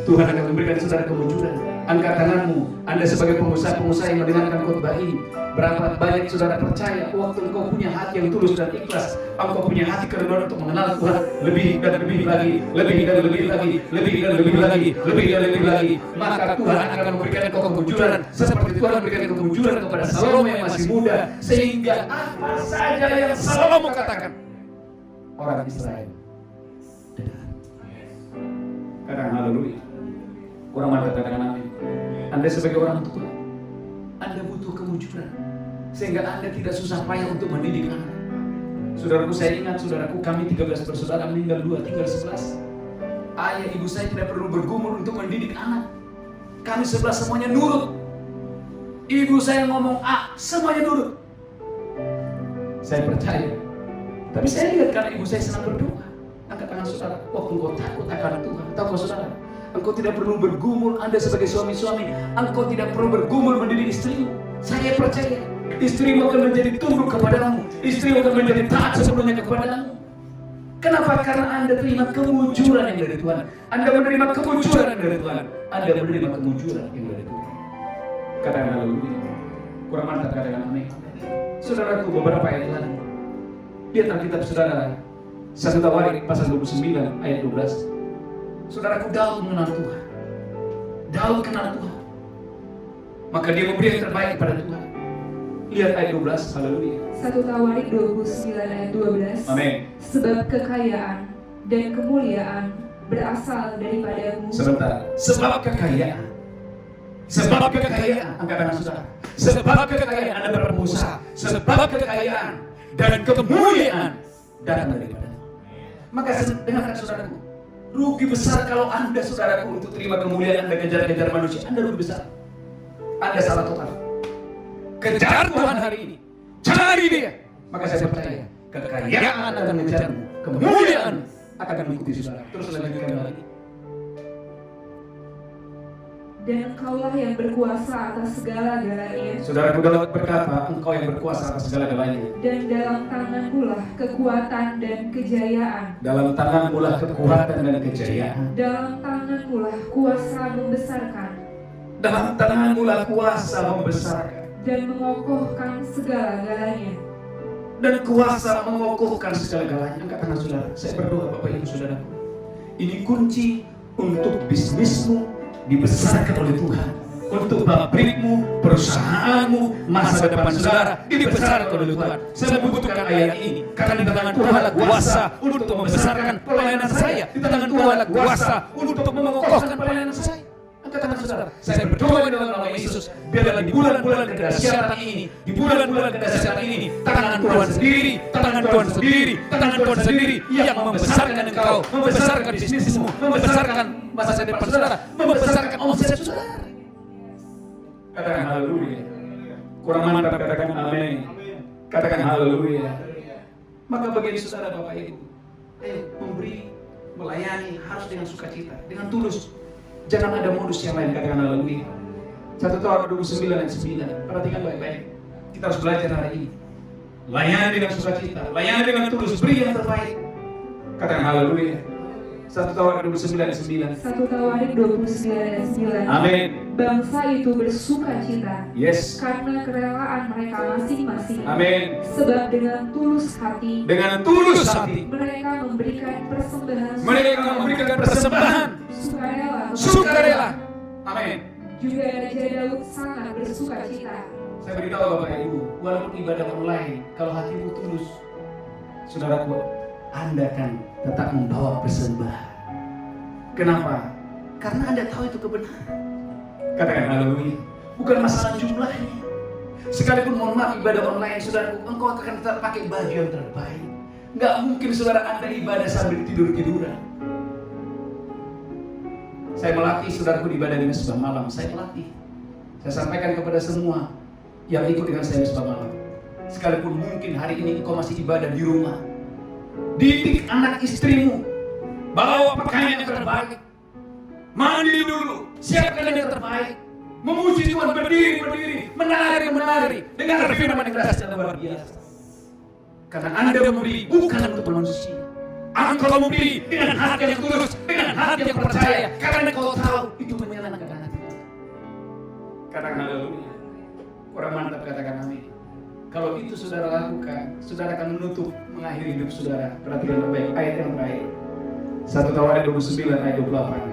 Tuhan akan memberikan saudara kemujuran. Angkat tanganmu. Anda sebagai pengusaha-pengusaha yang mendengarkan khotbah ini, berapa banyak saudara percaya waktu engkau punya hati yang tulus dan ikhlas, engkau punya hati kerendahan untuk mengenal Tuhan lebih dan lebih lagi, lebih dan lebih lagi, lebih dan lebih lagi, lebih dan lebih lagi, maka Tuhan akan memberikan engkau kemujuran seperti Tuhan memberikan kemujuran kepada Salomo yang masih muda, sehingga apa saja yang Salomo katakan orang Israel dengar. Katakan haleluya. Kurang mantap, katakan amin. Anda sebagai orang tua, Anda butuh kemujuran sehingga Anda tidak susah payah untuk mendidik anak. Saudaraku, saya ingat saudaraku, kami 13 bersaudara, meninggal 2, tinggal 11. Ayah ibu saya tidak perlu bergumul untuk mendidik anak. Kami 11 semuanya nurut. Ibu saya ngomong A, semuanya nurut. Saya percaya. Tapi saya lihat karena ibu saya senang berdoa. Angkat tangan saudara, waktu engkau takut akan Tuhan. Tahu saudara, engkau tidak perlu bergumul. Anda sebagai suami-suami, engkau tidak perlu bergumul mendidik istrimu. Saya percaya istrimu akan menjadi tunduk kepadamu. Istrimu akan menjadi taat sepenuhnya kepadamu. Kenapa? Karena Anda terima kemujuran yang dari Tuhan. Anda menerima kemujuran dari Tuhan. Anda menerima kemujuran yang dari Tuhan. Katakan haleluya. Kurang mantap, katakan amin. Saudaraku, beberapa ayat lalu, lihat Alkitab saudara, 1 Tawarik pasal 29 ayat 12. Saudaraku, Daud mengenal Tuhan. Daud kenal Tuhan. Maka dia memberi yang terbaik kepada Tuhan. Lihat ayat 12, haleluya. 1 Tawarik 29 ayat 12. Amin. Sebab kekayaan dan kemuliaan berasal daripadamu. Sebentar. Sebab kekayaan. Sebab kekayaan. Angkat tangan saudara. Sebab kekayaan Anda berpengusaha. Sebab kekayaan dan kemuliaan datang daripadamu. Maka dengarkan saudaraku. Rugi besar kalau Anda saudaraku untuk terima kemuliaan Anda kejar-kejar manusia. Anda rugi besar. Anda salah total. Kejar Tuhan hari ini. Cari Dia. Maka saya percaya kekayaan akan mengejarmu, kemuliaan akan mengikuti saudara. Terus lanjutkan lagi. Dan engkaulah yang berkuasa atas segala-galanya. Saudaraku, Daud berkata, engkau yang berkuasa atas segala-galanya. Dan dalam tanganmu lah kekuatan dan kejayaan. Dalam tanganmu lah kekuatan dan kejayaan. Dalam tanganmu lah kuasa membesarkan. Dalam tanganmu lah kuasa membesarkan. Dan mengokohkan segala-galanya. Dan kuasa mengokohkan segala-galanya. Angkat tangan saudara. Saya berdoa Bapak Ibu Saudaraku. Ini kunci untuk bisnismu dibesarkan oleh Tuhan. Untuk pabrikmu, perusahaanmu, masa depan saudara dibesarkan oleh Tuhan. Saya membutuhkan ayat ini karena di tangan Tuhan lah kuasa untuk membesarkan pelayanan saya. Di tangan Tuhan lah kuasa untuk mengokohkan pelayanan saya. Angkat tangan saudara. Saya berdoa di dalam nama Yesus, biarlah di bulan-bulan kedahsyatan ini, di bulan-bulan kedahsyatan ini, tangan Tuhan sendiri, tangan Tuhan sendiri, tangan Tuhan sendiri yang membesarkan engkau, membesarkan bisnismu, membesarkan masa depan saudara, membesarkan omset saudara. Katakan haleluya. Kurang mantap, katakan amin. Katakan haleluya. Maka bagi saudara Bapak Ibu, memberi, melayani harus dengan sukacita, dengan tulus. Jangan ada modus yang lain, katakan haleluya. 1 Tawarik 29 ayat 9. Perhatikan baik-baik. Kita harus belajar hari ini. Layani dengan sukacita, layani dengan tulus, beri yang terbaik. Katakan haleluya. 1 Tawarik 29 ayat 9. 1 Tawarik 29 ayat 9. Amin. Bangsa itu bersuka cita. Yes. Karena kerelaan mereka masing-masing. Amin. Sebab dengan tulus hati. Dengan tulus hati. Mereka memberikan persembahan. Mereka memberikan persembahan. Sukarela. Sukarela. Amin. Juga Raja Daud sangat bersuka cita. Saya beritahu Bapak Ibu, walaupun ibadah online, kalau hatimu tulus, saudaraku, Anda akan tetap membawa persembahan. Kenapa? Karena Anda tahu itu kebenaran. Katakan haleluya. Bukan masalah jumlahnya. Sekalipun mohon maaf ibadah online, saudaraku, engkau akan tetap pakai baju yang terbaik. Nggak mungkin saudara Anda ibadah sambil tidur-tiduran. Saya melatih saudaraku di ibadah di mesbah malam. Saya melatih. Saya sampaikan kepada semua yang ikut dengan saya mesbah malam. Sekalipun mungkin hari ini engkau masih ibadah di rumah, didik anak istrimu, bawa pakaian yang terbaik, mandi dulu, siapkan yang terbaik, memuji Tuhan, berdiri, menari, dengar firman yang keras dan luar biasa. Karena Anda memberi bukan untuk manusia. Engkau memberi dengan hati yang tulus, dengan hati yang percaya, karena kau tahu itu menyenangkan hati. Katakan haleluya. Kurang mantap, katakan amin. Kalau itu saudara lakukan, saudara akan menutup mengakhiri hidup saudara. Perhatikan baik ayat yang terakhir. 1 Tawarik 29 ayat 28.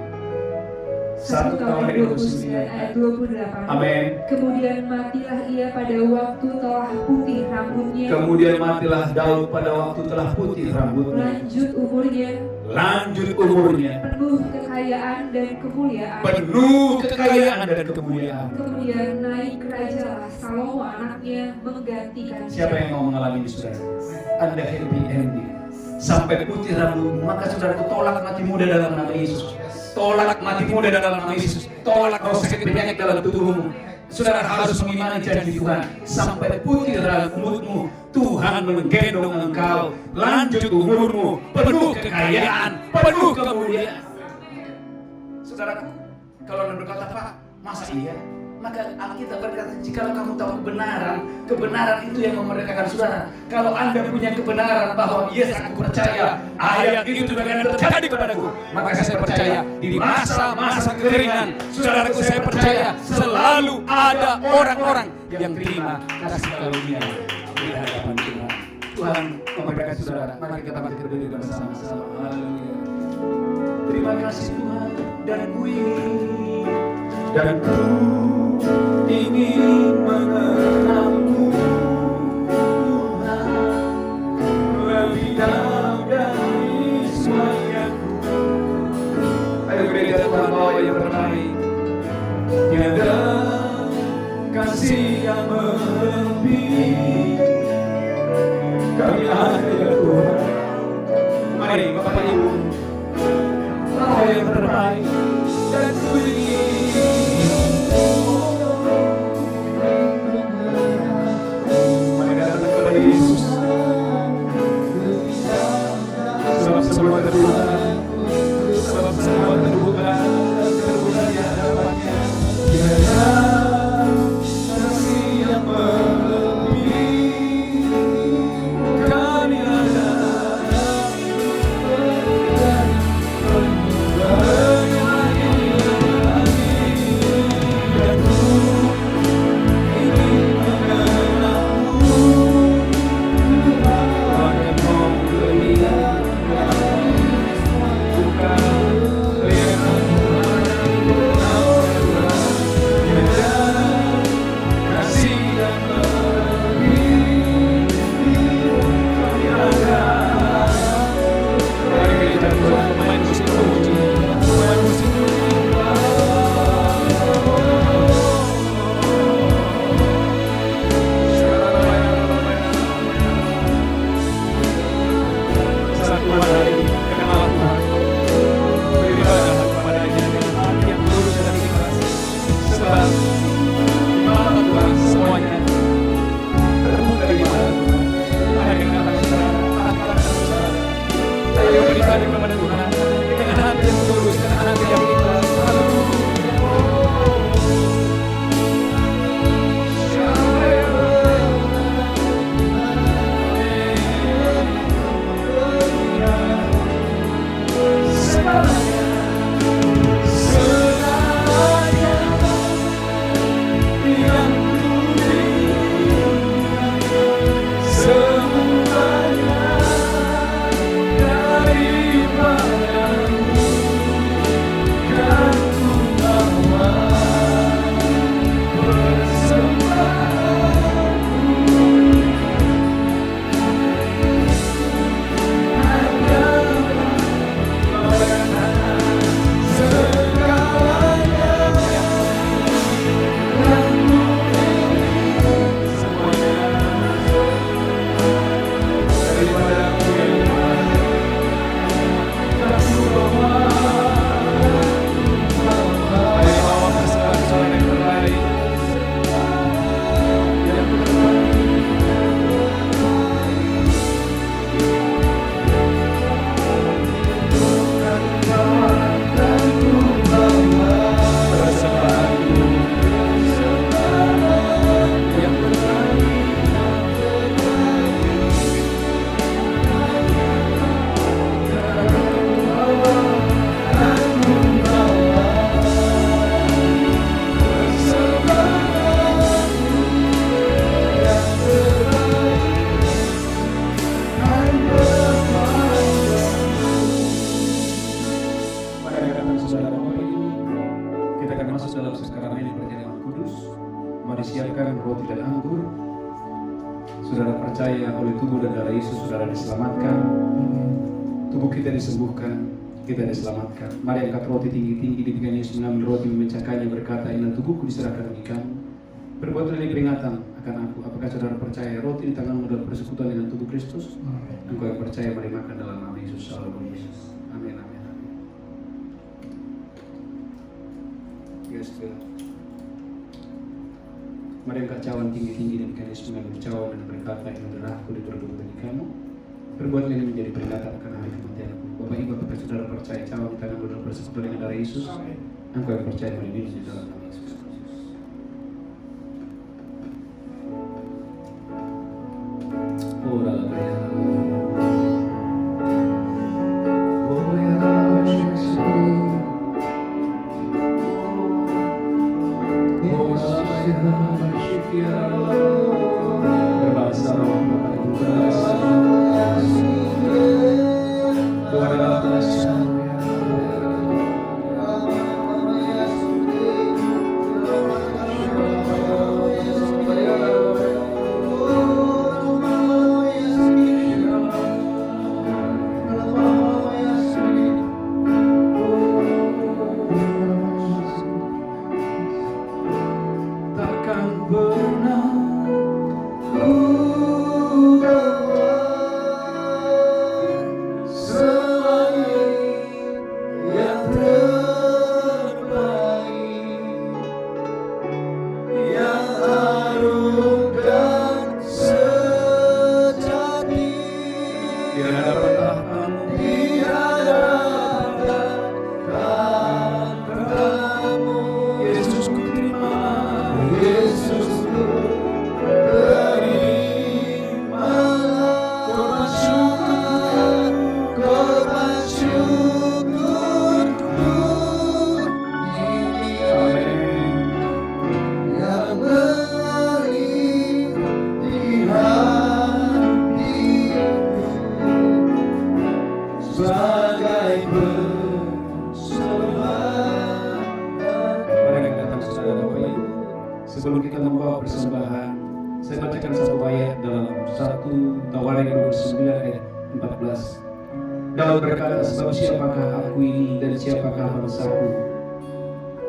1 Tawarik 29 ayat 28. Amin. Kemudian matilah ia pada waktu telah putih rambutnya. Kemudian matilah Daud pada waktu telah putih rambutnya. Lanjut umurnya. Lanjut umurnya. Penuh kekayaan dan kemuliaan. Penuh kekayaan dan kemuliaan. Kemudian naik rajalah Salomo anaknya menggantikan. Siapa yang mau mengalami ini saudara? Anda happy ending. Sampai putih rambut, maka saudara tolak mati muda dalam nama Yesus. Tolak mati muda dalam nama Yesus. Tolak roh sakit penyakit dalam tubuhmu. Saudara harus mengimani janji Tuhan. Sampai putih rambutmu, Tuhan menggendong engkau. Lanjut umurmu, penuh kekayaan, penuh kemuliaan. Saudaraku, kalau Anda berkata, Pak, masa iya? Maka Alkitab berkata, jika kamu tahu kebenaran itu yang memerdekakan saudara. Kalau Anda punya kebenaran bahwa yes, aku percaya ayat itu akan terjadi kepadaku, maka saya percaya di masa-masa kekeringan, saudaraku, saya percaya selalu ada orang-orang yang terima kasih karunia di hadapan Tuhan. Tuhan memberkati saudara. Mari kita bangkit berdiri bersama-sama. Haleluya. Terima kasih Tuhan, dan ku ingin mengenalmu Tuhan, lebih dalam dari semuaku. Ayo gereja Tuhan bawa yang terbaik. Tiada kasih yang melebihi kami ada ya Tuhan. Mari Bapak Ibu bawa yang terbaik, dan ku ingin Yesus. Sebab semua terbuka, terbuka di hadapannya. Tiada kasih yang melebihi kami ada. Dan ku ingin mengenalmu roti dan anggur. Saudara percaya oleh tubuh dan darah Yesus saudara diselamatkan. Tubuh kita disembuhkan, kita diselamatkan. Mari angkat roti tinggi-tinggi, demikian Yesus mengambil roti, memecahkannya, berkata, inilah tubuhku diserahkan bagi kamu. Perbuatlah ini peringatan akan aku. Apakah saudara percaya roti di tanganmu adalah persekutuan dengan tubuh Kristus? Engkau yang percaya mari makan dalam nama Yesus. Haleluya. Amin, amin, amin. Yes, Tuhan. Mari angkat cawan tinggi-tinggi, demikian Yesus mengambil cawan dan berkata, ini darahku diperlukan bagi kamu. Perbuatlah ini menjadi peringatan akan hari kematianku. Bapak Ibu, apakah saudara percaya cawan di tanganmu adalah persekutuan dengan darah Yesus? Engkau yang percaya mari minum di dalam nama Yesus. Oh, dalam Sebelum kita membawa persembahan, saya bacakan satu ayat dalam 1 Tawarik 29 ayat 14. Daud berkata, sebab siapakah aku ini dan siapakah bangsaku,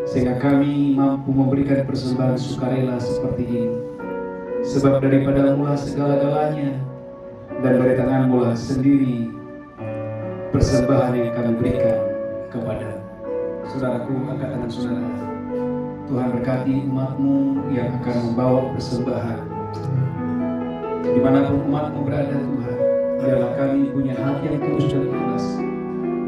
sehingga kami mampu memberikan persembahan sukarela seperti ini. Sebab daripada mula segala-galanya, dan dari tanganmu lah sendiri persembahan yang kami berikan kepada. Saudaraku, angkat tangan saudara. Tuhan berkati umat-Mu yang akan membawa persembahan. Dimanapun umat-Mu berada, Tuhan, biarlah kami punya hati yang tulus dan ikhlas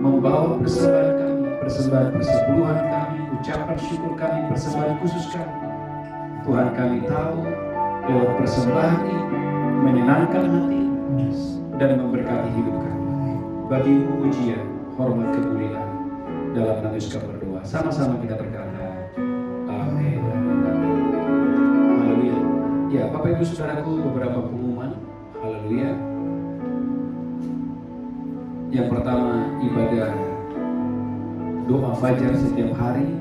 membawa persembahan kami, persembahan persepuluhan kami, ucapan syukur kami, persembahan khusus kami. Tuhan, kami tahu lewat persembahan ini menyenangkan hati dan memberkati hidup kami. Bagi-Mu pujian, hormat, kemuliaan dalam nama Yesus kami berdoa. Sama-sama kita berkata. Amin. Haleluya. Ya, Bapak Ibu Saudaraku, beberapa pengumuman. Haleluya. Yang pertama, ibadah doa fajar setiap hari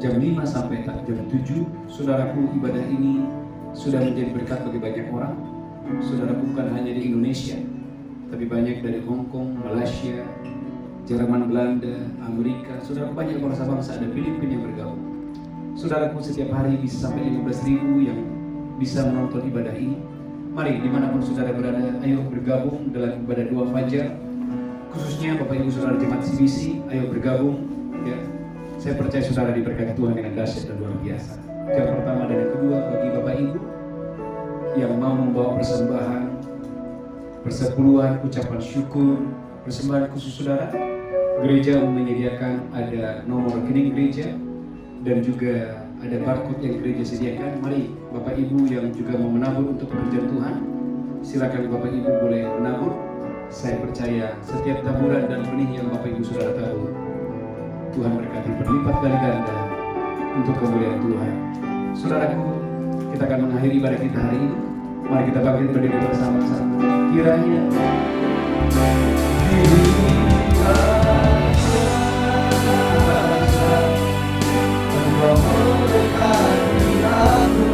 jam 5 sampai jam 7. Saudaraku, ibadah ini sudah menjadi berkat bagi banyak orang. Saudaraku, bukan hanya di Indonesia, tapi banyak dari Hong Kong, Malaysia, Jerman, Belanda, Amerika. Saudaraku, banyak bangsa-bangsa, ada Filipina yang bergabung. Saudaraku, setiap hari bisa sampai 15.000 yang bisa menonton ibadah ini. Mari, dimanapun saudara berada, ayo bergabung dalam ibadah doa fajar. Khususnya Bapak Ibu Saudara Jemaat CBC, ayo bergabung. Ya, saya percaya saudara diberkati Tuhan dengan dahsyat dan luar biasa. Yang pertama dan yang kedua, bagi Bapak Ibu yang mau membawa persembahan, persepuluhan, ucapan syukur, persembahan khusus saudara, gereja menyediakan ada nomor rekening gereja dan juga ada barcode yang gereja sediakan. Mari Bapak Ibu yang juga mau menabur untuk pekerjaan Tuhan, silakan Bapak Ibu boleh menabur. Saya percaya setiap taburan dan benih yang Bapak Ibu Saudara tabur, Tuhan berkati berlipat kali ganda untuk kemuliaan Tuhan. Saudaraku, kita akan mengakhiri ibadah kita hari ini. Mari kita bangkit berdiri bersama-sama. Kiranya Engkau memberkati aku.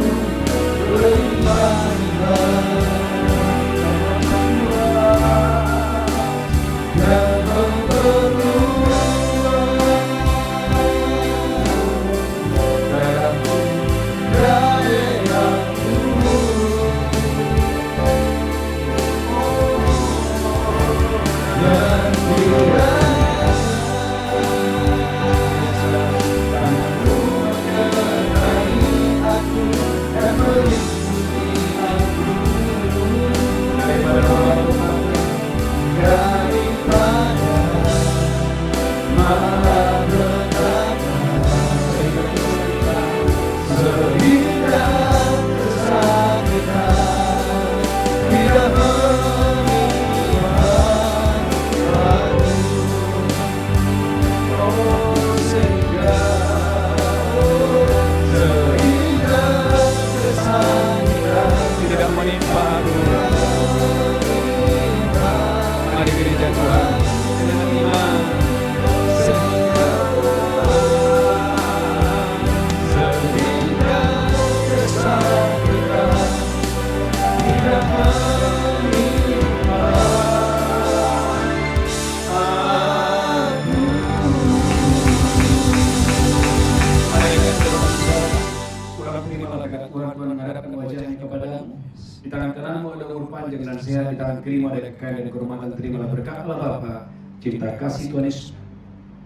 Di tangan kananmu ada umur panjang dan sehat, di tangan kirimu ada kekayaan dan kehormatan. Terimalah berkat Allah Bapa, cinta kasih Tuhan Yesus,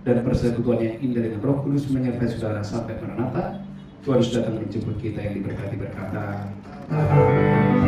dan persekutuan yang indah dengan Roh Kudus menyertai saudara sampai Maranatha. Tuhan sudah datang menjemput kita yang diberkati berkata, Amin.